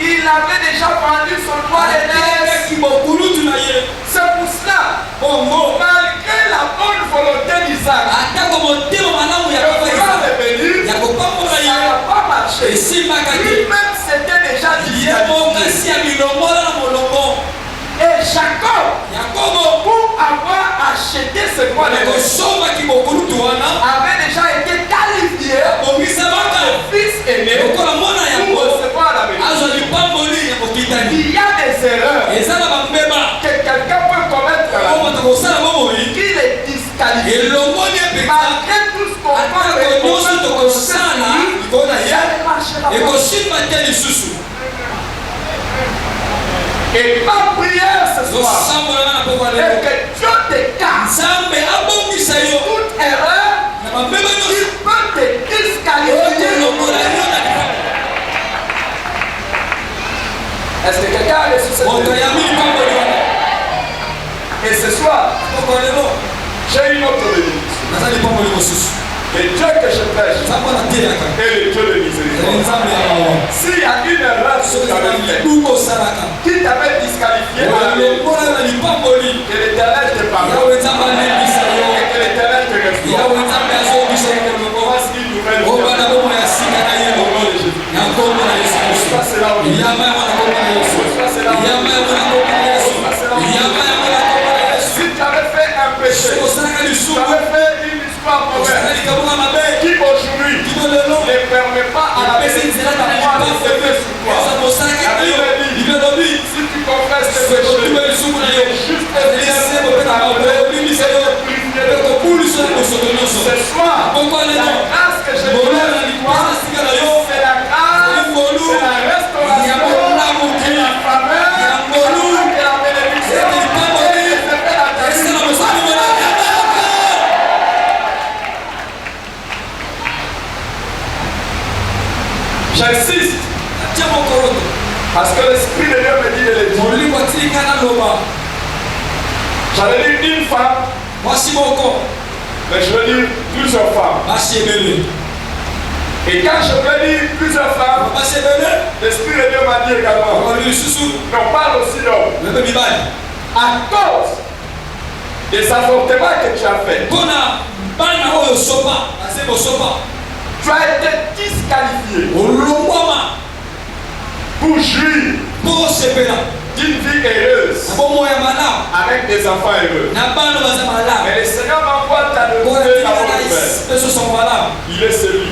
il avait déjà vendu son droit d'aînesse. C'est pour cela, malgré la bonne volonté d'Isaac, de vouloir le bénir, ça n'a pas marché. Lui-même s'était déjà disqualifié. Et Jacob, pour avoir acheté ce droit d'aînesse, avait déjà été qualifié comme fils aîné pour recevoir la bénédiction. Il y a des erreurs que quelqu'un peut commettre là, qui les disqualifie. Malgré tout ce qu'on peut ça ne marchera pas. Et ma prière ce soir est que Dieu te casse toute erreur qui peut te disqualifier. Est-ce que quelqu'un a reçu cette bénédiction? Et ce soir, j'ai une autre bénédiction. Le Dieu que je prêche est le Dieu de miséricorde. S'il y a une erreur sur ta vie qui t'avait disqualifié, que l'Éternel te pardonne et que l'Éternel te restaure. Voici une nouvelle vie. Au nom de Jésus. Sois cela au milieu. Sois cela au milieu. Si tu avais fait un péché, tu avais fait une histoire mauvaise qui aujourd'hui ne permet pas à la bénédiction d'avoir des effets sur toi. La Bible dit, si tu confesses tes péchés, il est juste et bien de pardonner et de purifier de ton péché. Ce soir, la grâce que j'ai donnée à toi, c'est la grâce, c'est la restauration, et la faveur, et la bénédiction, et les effets de la guérison. J'insiste. Parce que l'Esprit de Dieu me dit de le dire. J'allais dire une femme, mais je veux dire plusieurs femmes. Et quand je veux dire plusieurs femmes, l'Esprit de Dieu m'a dit également, on parle aussi d'hommes. À cause des avortements que tu as fait, tu as été disqualifié pour jouir d'une vie heureuse avec des enfants heureux. Mais le Seigneur m'envoie ta lever la bonne nouvelle. Il est celui.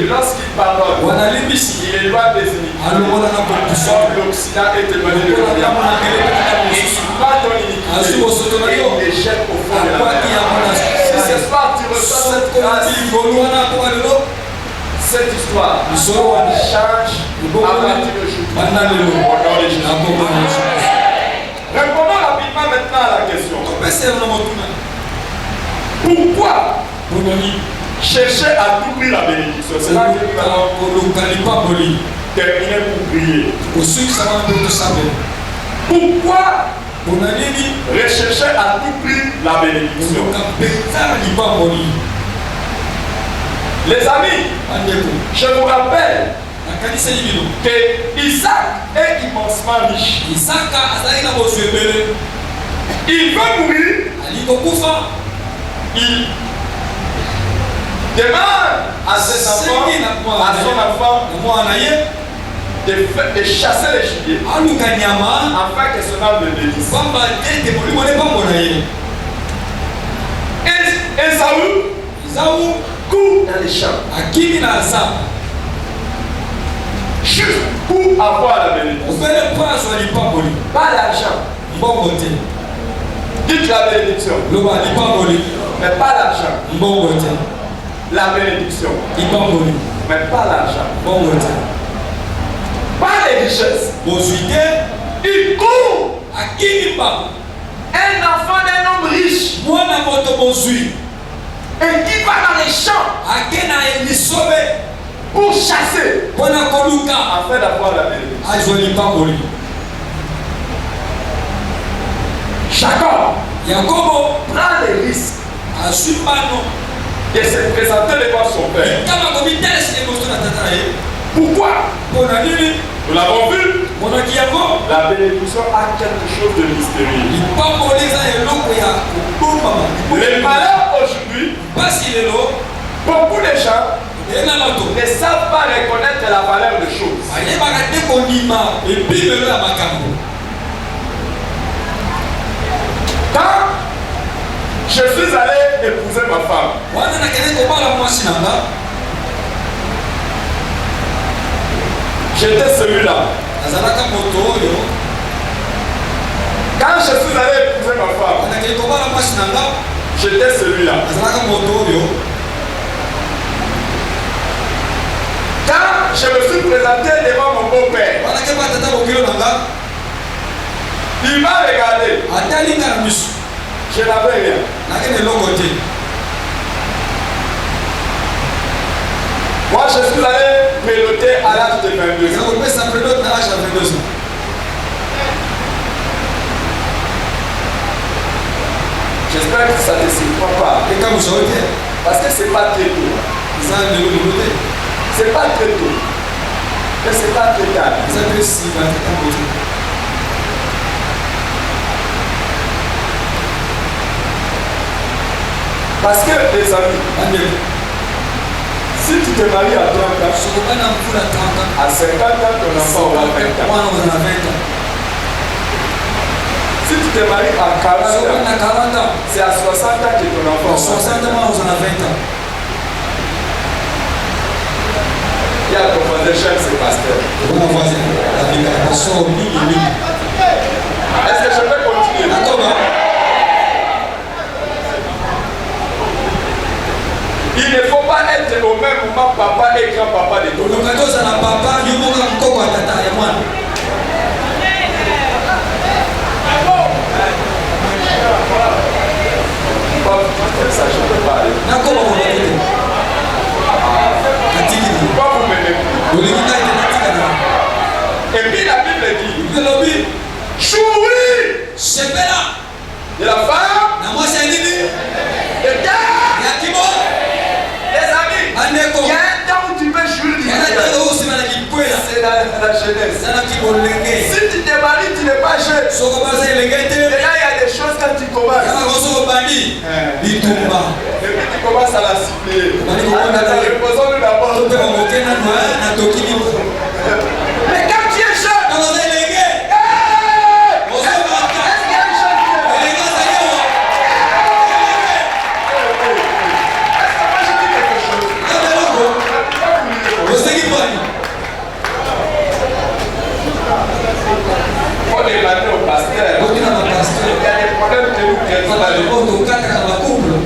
Lorsqu'il pardonne, il éloigne des iniquités. L'Occident est éloigné de l'Orient. Et il va ton iniquité et il les jette au fond de la mer. Si ce soir tu reçois cette grâce, cette histoire change à partir d'aujourd'hui. Au nom de Jésus. Répondons rapidement maintenant à la question. Pourquoi chercher à tout prix la bénédiction? C'est là que nous allons terminer pour prier. Pourquoi rechercher à tout prix la bénédiction? Les amis, je vous rappelle que Isaac est immensement riche. Il veut mourir. Il demande à ses enfants, à son enfant, de chasser les gibiers afin que son âme le bénisse. Et Esaü court dans les champs juste pour avoir la bénédiction. Pas l'argent. Dites la bénédiction. Mais pas l'argent. La bénédiction. Mais pas l'argent. Pas les richesses. Il court. Un enfant d'un homme riche. Et qui va dans les champs pour chasser afin d'avoir la bénédiction. Jacob prend les risques de se présenter devant son père. Pourquoi? Nous l'avons vu. La bénédiction a quelque chose de mystérieux. Les malheurs aujourd'hui, beaucoup de gens ne savent pas reconnaître la valeur des choses. Quand je suis allé épouser ma femme, j'étais celui-là. Quand je suis allé épouser ma femme, j'étais celui-là. Quand je me suis présenté devant mon beau-père, il m'a regardé. Je n'avais rien. Moi, je suis allé piloter à l'âge de 22 ans. J'espère que ça ne te surprend pas. Parce que c'est pas très tôt. C'est pas très tôt. Mais c'est pas très tard. Parce que les amis, si tu te maries à 30 ans, à 50 ans, ton enfant aura 20 ans. Si tu te maries à 40 ans, c'est à 60 ans que ton enfant aura 20 ans. Il y a ton voisin chef, c'est pasteur. Est-ce que je peux continuer? Il ne faut pas être au même moment papa et grand-papa de tout. Ça, je ne peux pas aller. Pourquoi vous m'aimez plus? Et puis la Bible dit jouis de la femme, de terre. Les amis, il y a un temps où tu peux jouir du Seigneur. C'est la jeunesse. Si tu te maries, tu n'es pas jeune. Déjà, il y a des choses quand tu commences. Et puis tu commences à la cibler. Reposons-nous d'abord. Mais quand tu es jeune,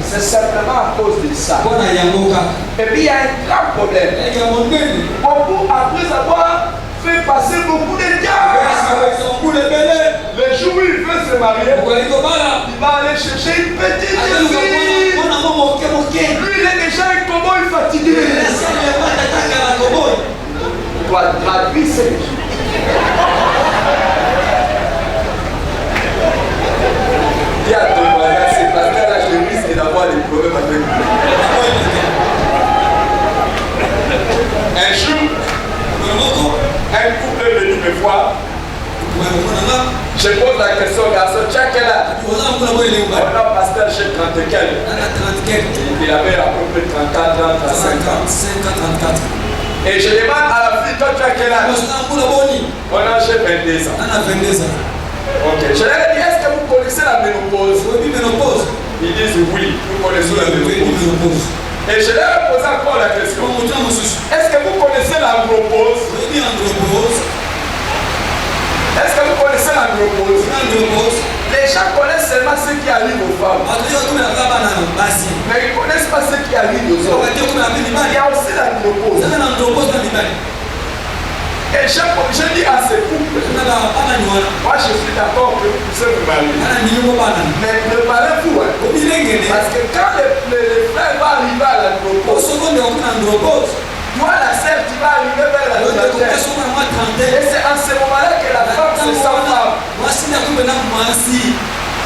C'est simplement à cause de ça. Et puis il y a un grand problème. Beaucoup, après avoir fait passer beaucoup de temps, le jour où il veut se marier, il va aller chercher une petite fille. Lui, il est déjà un cowboy fatigué. Il doit traduire ses il y a deux voyages, c'est parce que là, je risque d'avoir des problèmes avec lui. Un jour, un couple est venu me voir. Je pose la question au garçon, tu as quel âge? Non, pasteur, j'ai 30 et quelques. Il avait à peu près 34 ans, 35 ans. Et je demande à la fille, toi, tu as quel âge? On a j'ai 22 ans. Ok, je leur ai dit, est-ce que vous connaissez la ménopause? Ils disent oui, nous connaissons la ménopause. Et je leur ai posé encore la question, est-ce que vous connaissez l'andropause? Est-ce que vous connaissez l'andropause? Les gens connaissent seulement ce qui arrive aux femmes, mais ils ne connaissent pas ce qui arrive aux hommes. Il y a aussi l'andropause. Et je dis à ces couples, moi je suis d'accord que vous puissiez vous marier. Mais préparez-vous. Parce que quand le frère va arriver à l'andropause, toi la sœur, tu vas arriver vers la trentaine. Et c'est en ce moment-là que la femme se sent femme.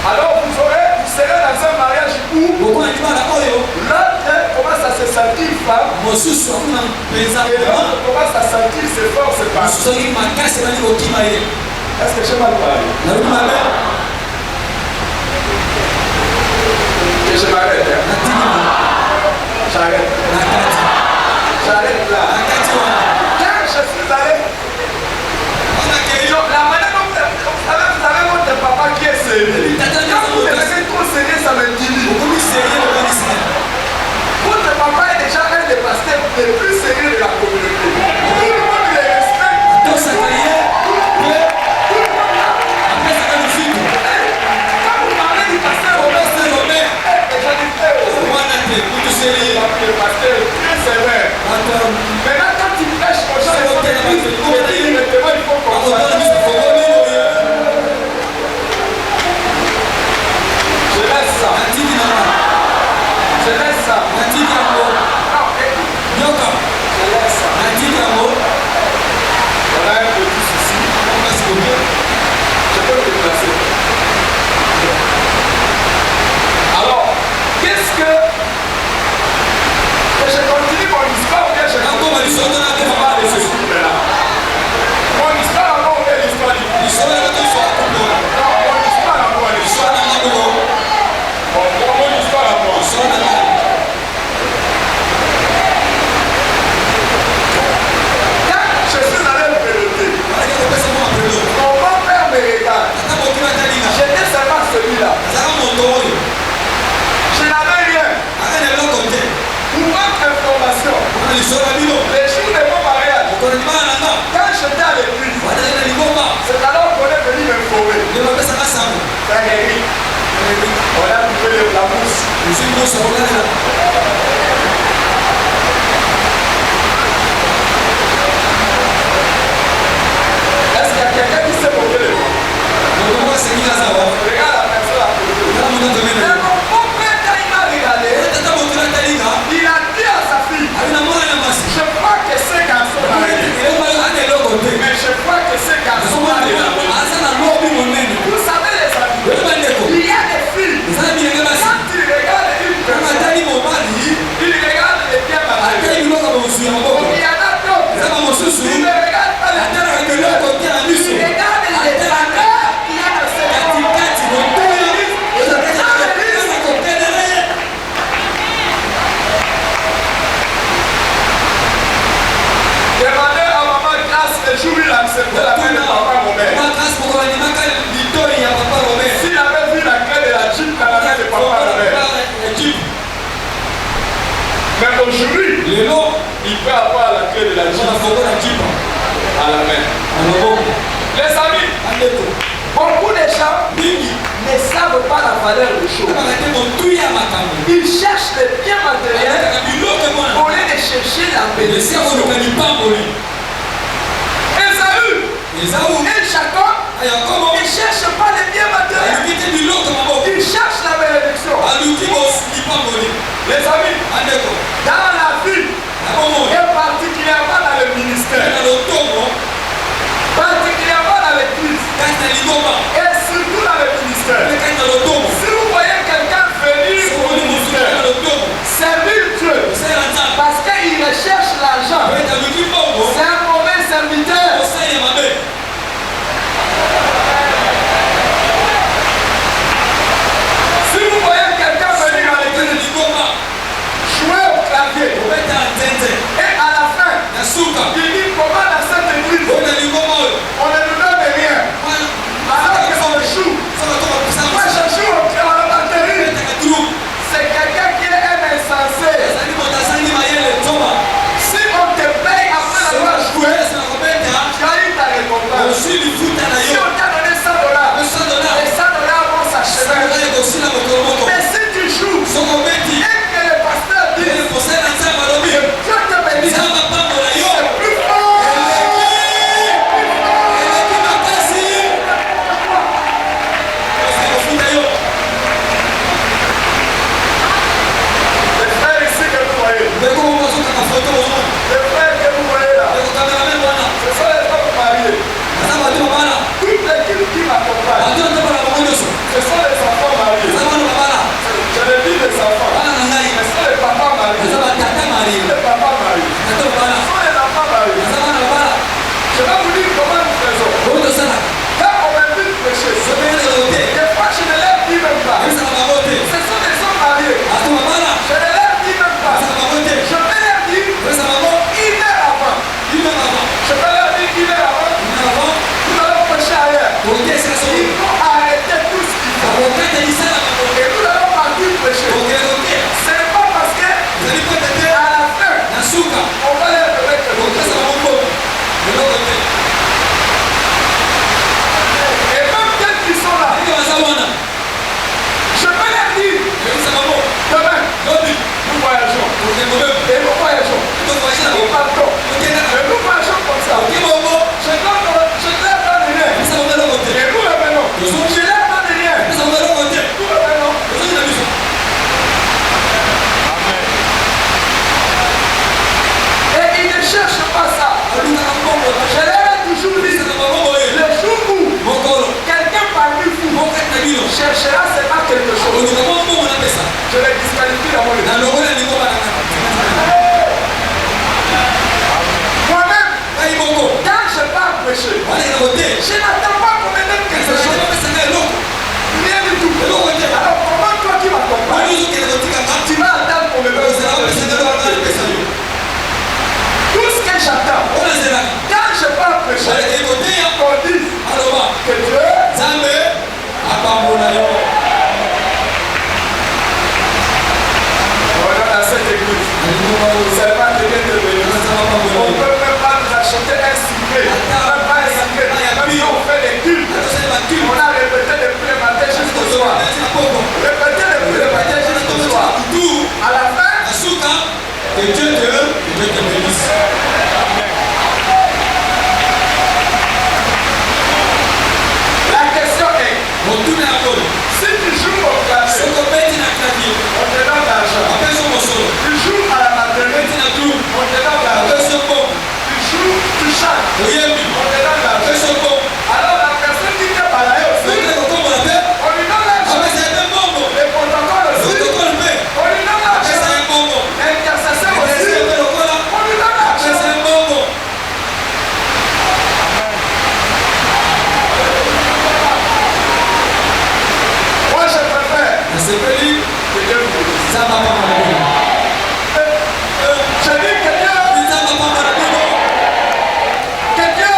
Alors vous serez dans un mariage où l'autre commence à se sentir femme et l'autre commence à sentir ses forces femmes. Est-ce que j'ai mal parlé? Que je m'arrête. J'arrête là. Quand je suis allé, la manière dont vous avez votre papa qui est sérieux. Quand vous êtes trop sérieux, ça me divise. Votre papa est déjà un des pasteurs les plus sérieux de la communauté. Tout le monde les respecte. Tout le monde là. Quand vous parlez du pasteur Robert, déjà dit frère. Le pasteur très sévère. Maintenant, quand tu prêches aux gens, il faut qu'on s'arrête. Je laisse ça. Je laisse ça. Je laisse ça. On a un petit souci. Je peux me déplacer. Alors, qu'est-ce que... je continue mon histoire ou bien je continue l'histoire de ce couple-là? Mon histoire avant ou bien l'histoire du couple? Non, mon histoire avant l'histoire. Mon histoire avant. Quand je suis allé me péloter, mon grand-père me regarde. J'étais seulement celui-là. Je n'avais rien. Pour votre information, les jours de mon mariage, quand j'étais à l'église, c'est alors qu'on est venu m'informer. Frère Eric, on a trouvé la mousse. Est-ce qu'il y a quelqu'un qui sait monter les mains? Regarde la personne à côté. Mais mon beau-père, quand il m'a regardé, il a dit à sa fille, je crois que ce garçon mais je crois que ce garçon vous savez les amis, il y a des filles, quand ils regardent une personne, ils regardent les pieds marchés. Il y en a d'autres, ils ne regardent pas les pieds marchés, ils regardent les travers qu'il y a dans cette demandez à maman grâce le jour où il a accepté la main de papa Robert. S'il avait vu la clé de la Jeep dans la main de papa Robert. Mais aujourd'hui, il peut avoir la clé de la Jeep à la main. Les amis, beaucoup de gens ne savent pas la valeur des choses. Ils cherchent les biens matériels au lieu de chercher la bénédiction. Esaü et Jacob, ils ne cherchent pas les biens matériels. Ils cherchent la bénédiction. Les amis, dans la vie, et particulièrement dans le ministère, particulièrement dans l'église, et surtout dans le ministère, si vous voyez quelqu'un venir au ministère, servir Dieu, parce qu'il recherche l'argent, c'est un mauvais serviteur. Si vous voyez quelqu'un venir à l'église, jouer au clavier, et à la fin, il dit comment dans cette église, on ne nous donne rien. Alors que on joue, moi je joue à la batterie, c'est quelqu'un qui est un insensé. Si on te paye après l'avoir joué, tu as eu ta récompense. Si on t'a donné $100, les $100 vont s'achever. Mais si tu joues, et que le pasteur dit, Dieu te bénit, c'est plus fort. Les frères ici que vous voyez, les frères que vous voyez là, ce sont les hommes mariés. Toute l'équipe qui m'accompagne, ce sont les enfants mariés. Je le dis les enfants, ce sont les papas mariés. Les papas mariés. Ce sont les enfants mariés. Je vais vous dire comment nous faisons. Quand on m'invite prêcher, des fois je ne leur dis même pas. Ce sont des hommes mariés. Je ne leur dis même pas. Je vais leur dire 1 heure avant. Je vais leur dire 1 heure avant. Nous allons prêcher ailleurs. Ils vont arrêter tout ce qu'ils font. Et nous allons partir prêcher. Ce n'est pas parce que à la fin, on va leur donner quelque chose. Et même ceux qui sont là, je peux leur dire demain, nous voyageons. Et nous voyageons. Nous partons. Et nous marchons comme ça. Je leur donne rien. Et nous revenons. Je leur donne rien. Nous revenons. Et ils ne cherchent pas ça. Je leur ai toujours dit, le jour où quelqu'un parmi vous cherchera seulement quelque chose, je les disqualifie dans mon état. Moi-même, quand je pars prêcher, je n'attends pas qu'on me donne quelque chose. Rien du tout. Alors comment toi qui m'accompagnes, tu vas attendre qu'on me donne quelque chose? Tout ce que j'attends, quand je pars prêcher, qu'on dise que Dieu regarde à cette église. Seulement quelqu'un de béni. On ne peut même pas nous acheter un cyprès. Même pas un cyprès. Même si on fait des cultes, on a répété depuis le matin jusqu'au soir. Répété depuis le matin jusqu'au soir. À la fin, Que Dieu te bénisse. la question est, si tu joues au clavier, on te donne l'argent. Tu joues à la maternelle, on te donne l'argent. Tu joues, tu chantes, on te donne l'argent. Alors la personne qui t'a parlé aussi, on lui donne l'argent. Les protocoles aussi, on lui donne l'argent. L'intercession aussi, on lui donne l'argent. Moi je préfère que Dieu vous bénisse. Je dis que Dieu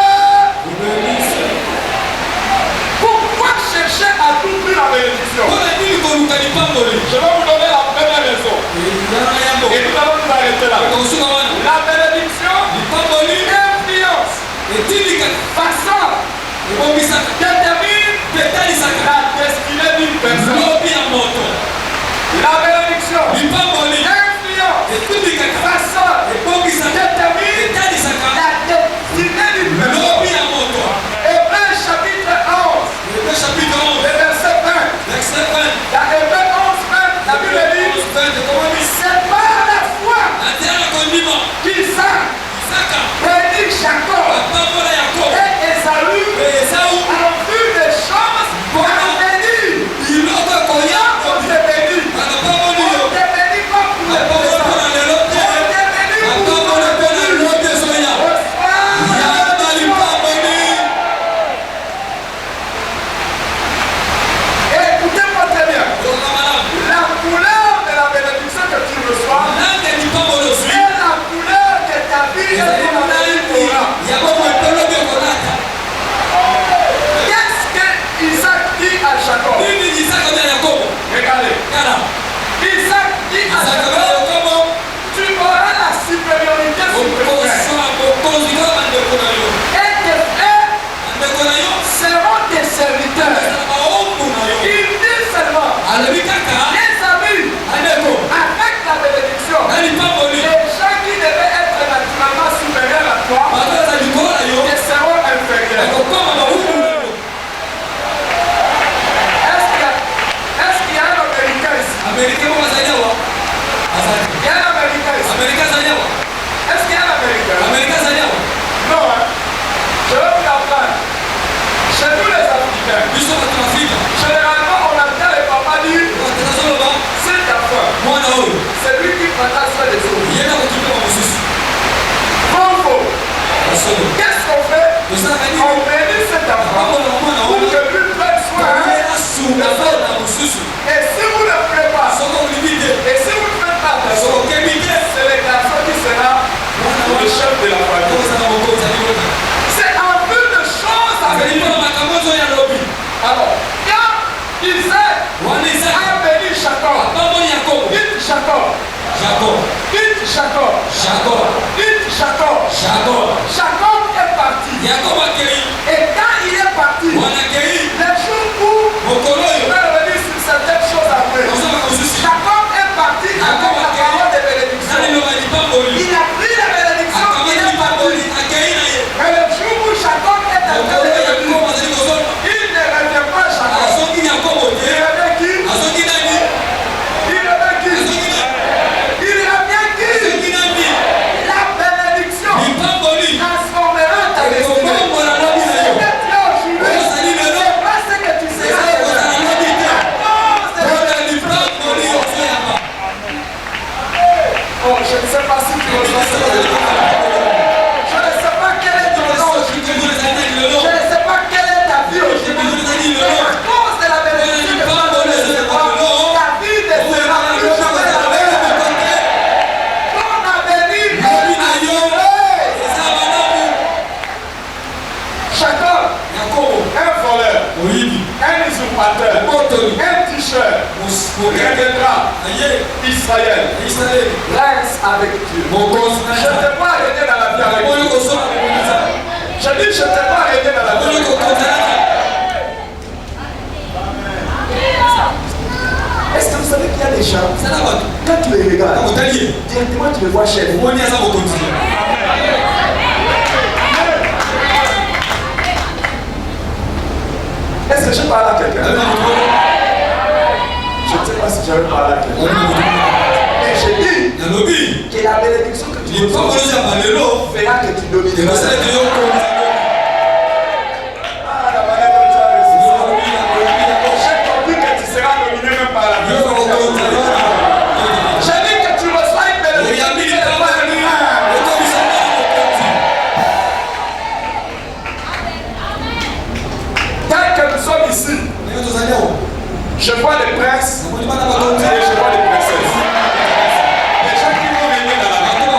On bénit cet enfant pour que lui prenne soin. Et si vous ne faites pas, et si vous ne faites pas attention, c'est le garçon qui sera le chef de la famille. C'est en vue de choses à venir. Alors, quand Isaac a béni Jacob, dites Jacob, dites Jacob, dites Jacob. Jacob est parti. Et quand il est parti, les jours où je vais revenir sur certaines choses après. Jacob est parti avec la parole de bénédiction. Il a pris la bénédiction, il est parti. Mais le jour où Jacob est entré de bénédiction, il ne revient pas Jacob. Il revient qui? Il revient qui? Il revient qui? La bénédiction transformera ta destinée. Oh, je ne sais pas si tu reçois ça. Je ne sais pas quel est ton nom aujourd'hui. Je ne sais pas quelle est ta vie aujourd'hui. Mais à cause de la bénédiction que tu as donnée ce soir, ta vie ne sera plus jamais la même. Ton avenir est assuré. Jacob, un voleur, un usurpateur, un tricheur, reviendra. Israël, reste avec Dieu. Je ne t'ai pas arrêté dans la vie avec Dieu. Je dis, je ne t'ai pas arrêté dans la vie avec Dieu. Est-ce que vous savez qu'il y a des gens, quand tu les regardes, directement tu les vois chez vous. Est-ce que je parle à quelqu'un? Je ne sais pas si j'avais parlé à quelqu'un. Mais j'ai dit que la bénédiction que tu reçois fera que tu domines. Ah, la manière dont tu as réussi. J'ai compris que tu seras dominé même par la bénédiction. J'ai dit que tu reçois une bénédiction. Tant que nous sommes ici, je vois des princes et je vois des princesses. Des gens qui vont venir dans la vie.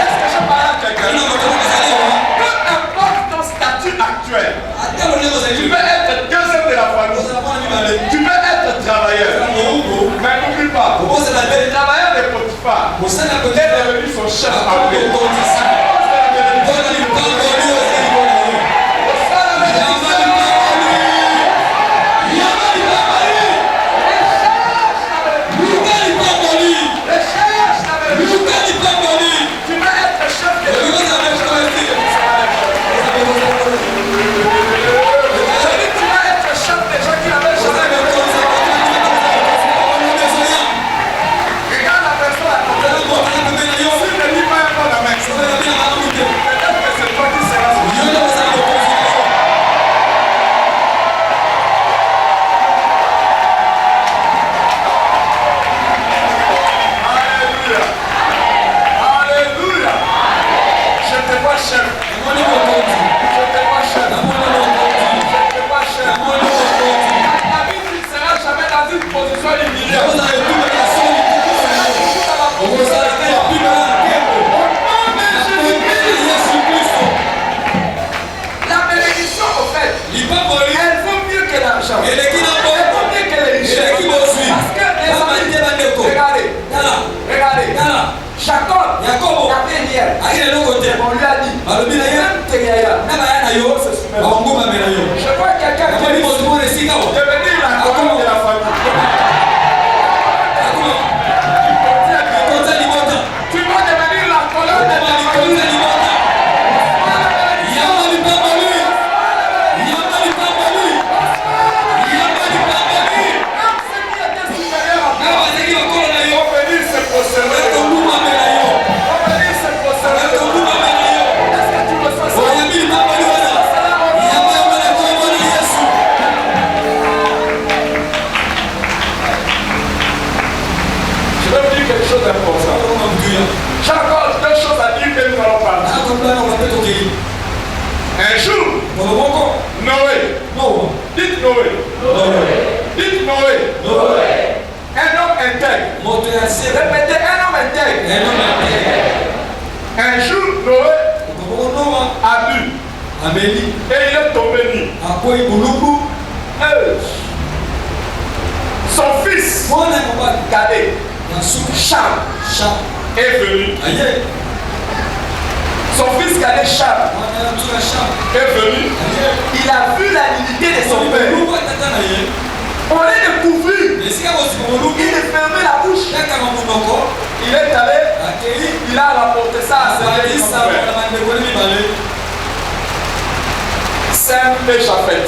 Est-ce que je parle à quelqu'un? Peu importe ton statut actuel, tu peux être deuxième de la famille, tu peux être travailleur. Mais n'oublie pas, le travailleur de Potiphar est devenu son chef après. Je vois quelqu'un qui veut devenir la colonne de la famille. Tu vas devenir la colonne de la famille. Noé. Dites Noé. Un homme intègre. Répétez, un homme intègre. Un jour, Noé a bu. Et il est tombé nu. Son fils cadet, Cham, est venu. Son fils cadet Cham est venu. Il a vu la nudité de son père. On l'a découvert. Il a fermé la bouche. Il est allé. Il a rapporté ça à ses frères. C'est un péché à fait.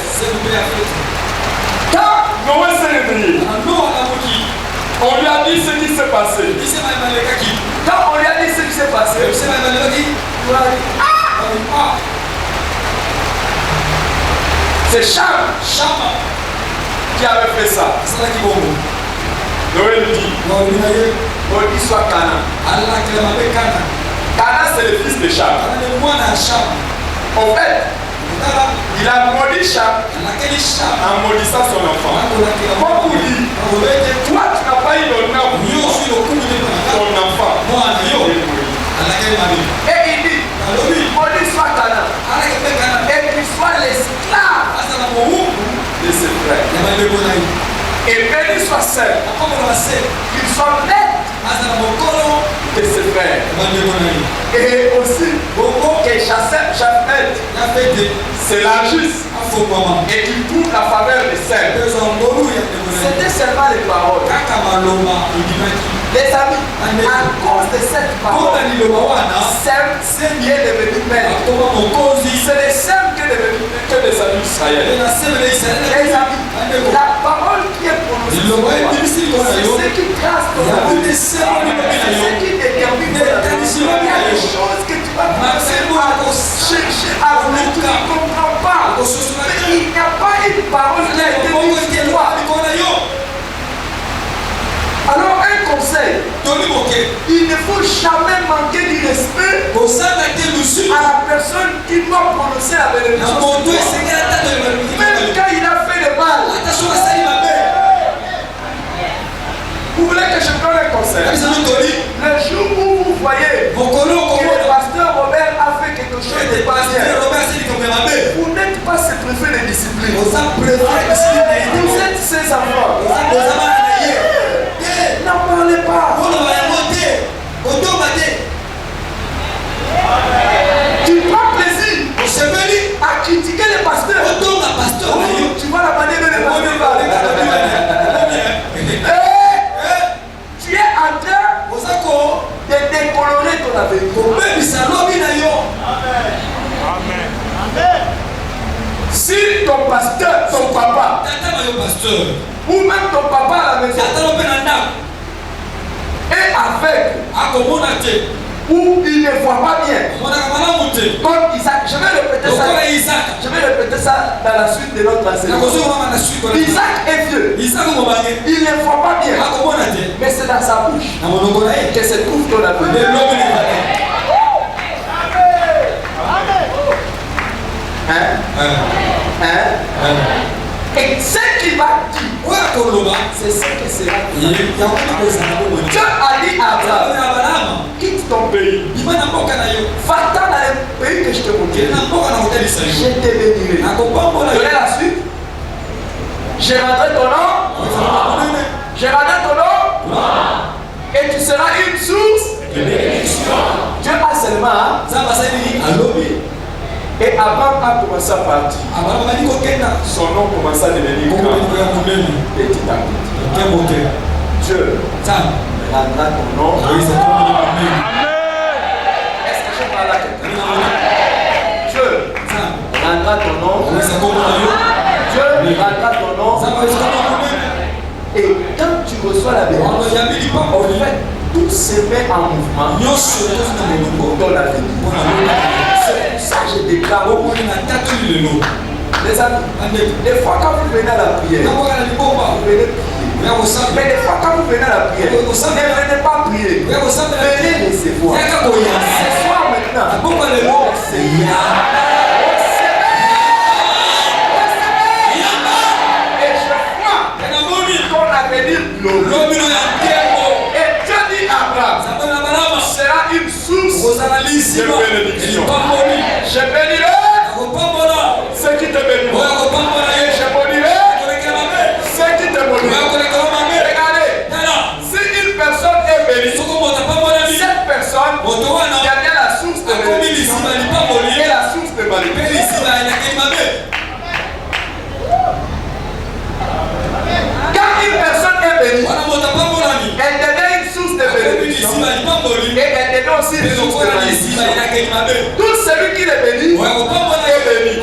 Quand Noé s'est réveillé, on lui a dit ce qui s'est passé. Quand on lui a dit ce qui s'est passé, il a dit ah! C'est Cham qui avait fait ça. Noé lui dit il soit Canaan. Canaan c'est le fils de Cham. En fait, il a maudit Cham en maudissant son enfant. Moi pour dire, toi tu n'as pas eu l'honneur pour ton enfant. Et il dit, maudit soit Canaan. Et qu'il soit l'esclave de ses frères. Et béni soit celle qu'il soit maître de ses frères. Et aussi que Japheth s'élargisse et qu'il trouve la faveur de celle. C'était seulement les paroles. Les amis, à cause de cette parole, Sem est devenu maître. C'est les Sem que les amis d'Israël. Les amis, la parole qui est prononcée, c'est ce qui trace ton avenir. C'est ce qui détermine ton avenir. Il y a des choses que tu vas passer à chercher à venir, tu ne comprends pas. Mais il n'y a pas une parole qui a été mise de toi. Alors un conseil, il ne faut jamais manquer du respect à la personne qui doit prononcer la bénédiction. Même quand il a fait le mal. Vous voulez que je donne un conseil? Le jour où vous voyez que le pasteur Robert a fait quelque chose de pas bien, vous n'êtes pas ses préfets de discipline. Vous êtes ses enfants. N'en parlez pas. Tu prends plaisir à critiquer les pasteurs. Tu vois la manière de les parler. Tu es en train de décolorer ton avenir. Si ton pasteur, ton papa, ou même ton papa à la maison est aveugle, ou il ne voit pas bien, comme Isaac, je vais répéter ça dans la suite de notre enseignement. Isaac est vieux, il ne voit pas bien, mais c'est dans sa bouche que se trouve ton avenir. Et ce qu'il va dire, c'est ce que sera. Dieu a dit à Abraham, quitte ton pays, va-t'en dans le pays que je te montrerai. Je te bénirai. Donnez la suite. Je rendrai ton nom. Je rendrai ton nom. Et tu seras une source de bénédiction. Dieu a seulement et Abraham a commencé à partir. Son nom commença à devenir grand. Petit à petit. Dieu rendra ton nom. Est-ce que je parle à quelqu'un? Dieu rendra ton nom. Dieu rendra ton nom. Et quand tu reçois la bénédiction, en fait, tout se met en mouvement pour ton avenir. C'est pour ça que je déclare les amis, des fois quand vous venez à la prière, vous venez prier. Mais des fois quand vous venez à la prière, ne venez pas prier, venez recevoir. Ce soir maintenant, Seigneur. bénédiction. Je bénirai ceux qui te béniront. Et je bénirai ceux qui te béniront. Regardez, si une personne est bénie, cette personne devient la source de bénédiction et la source de malédiction. Quand une personne est bénie, elle devient une source de bénédiction et elle devient aussi une source de malédiction. Tout celui qui est béni est béni.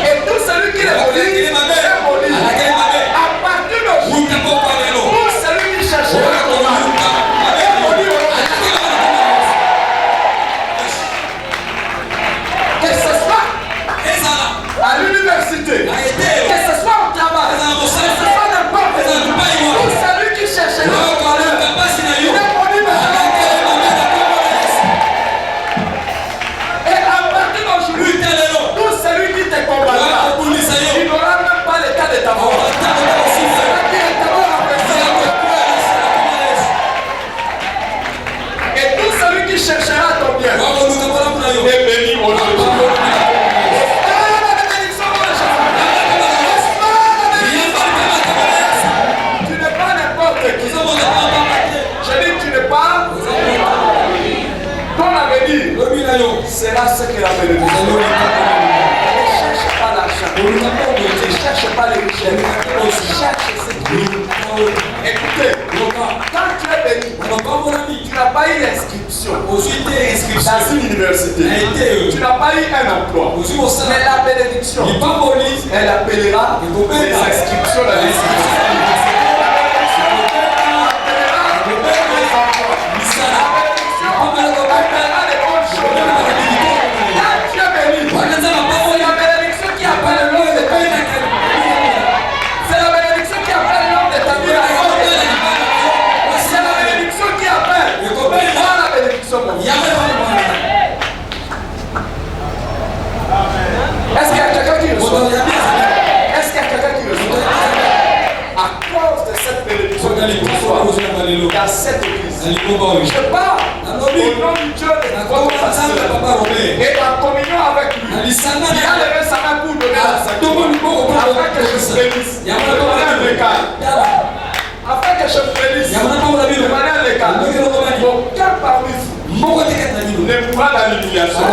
Et tout celui qui est maudit est maudit. À partir d'aujourd'hui, tout celui qui cherchera le mal est maudit. Que ce soit à l'université, que ce soit au travail, que ce soit n'importe où, tout celui qui cherchera le mal est maudit. Et à partir d'aujourd'hui, tout celui qui te combattra, il n'aura même pas l'état de ta mort. Et tout celui qui cherchera ton bien est béni aujourd'hui. Tu n'es pas n'importe qui. Je dis tu n'es pas. Ton avenir sera ce que la bénédiction. Ne cherche pas l'argent. Ne cherche pas les richesses. Cherche ce qui est. Écoutez, quand tu es béni, tu n'as pas eu l'inscription dans une université. Tu n'as pas eu un emploi. Mais la bénédiction, elle appellera les inscriptions dans l'inscription. Est-ce qu'il y a quelqu'un qui reçoit? Est-ce qu'il y a quelqu'un qui reçoit? À cause de cette bénédiction, il y a cette église. Je parle au nom du Dieu de votre pasteur et en communion avec lui. Il a levé sa main pour donner la sacrament afin que je me bénisse de manière légale. Afin que je me bénisse de manière légale. Aucun parmi vous ne pourra la l'humiliation.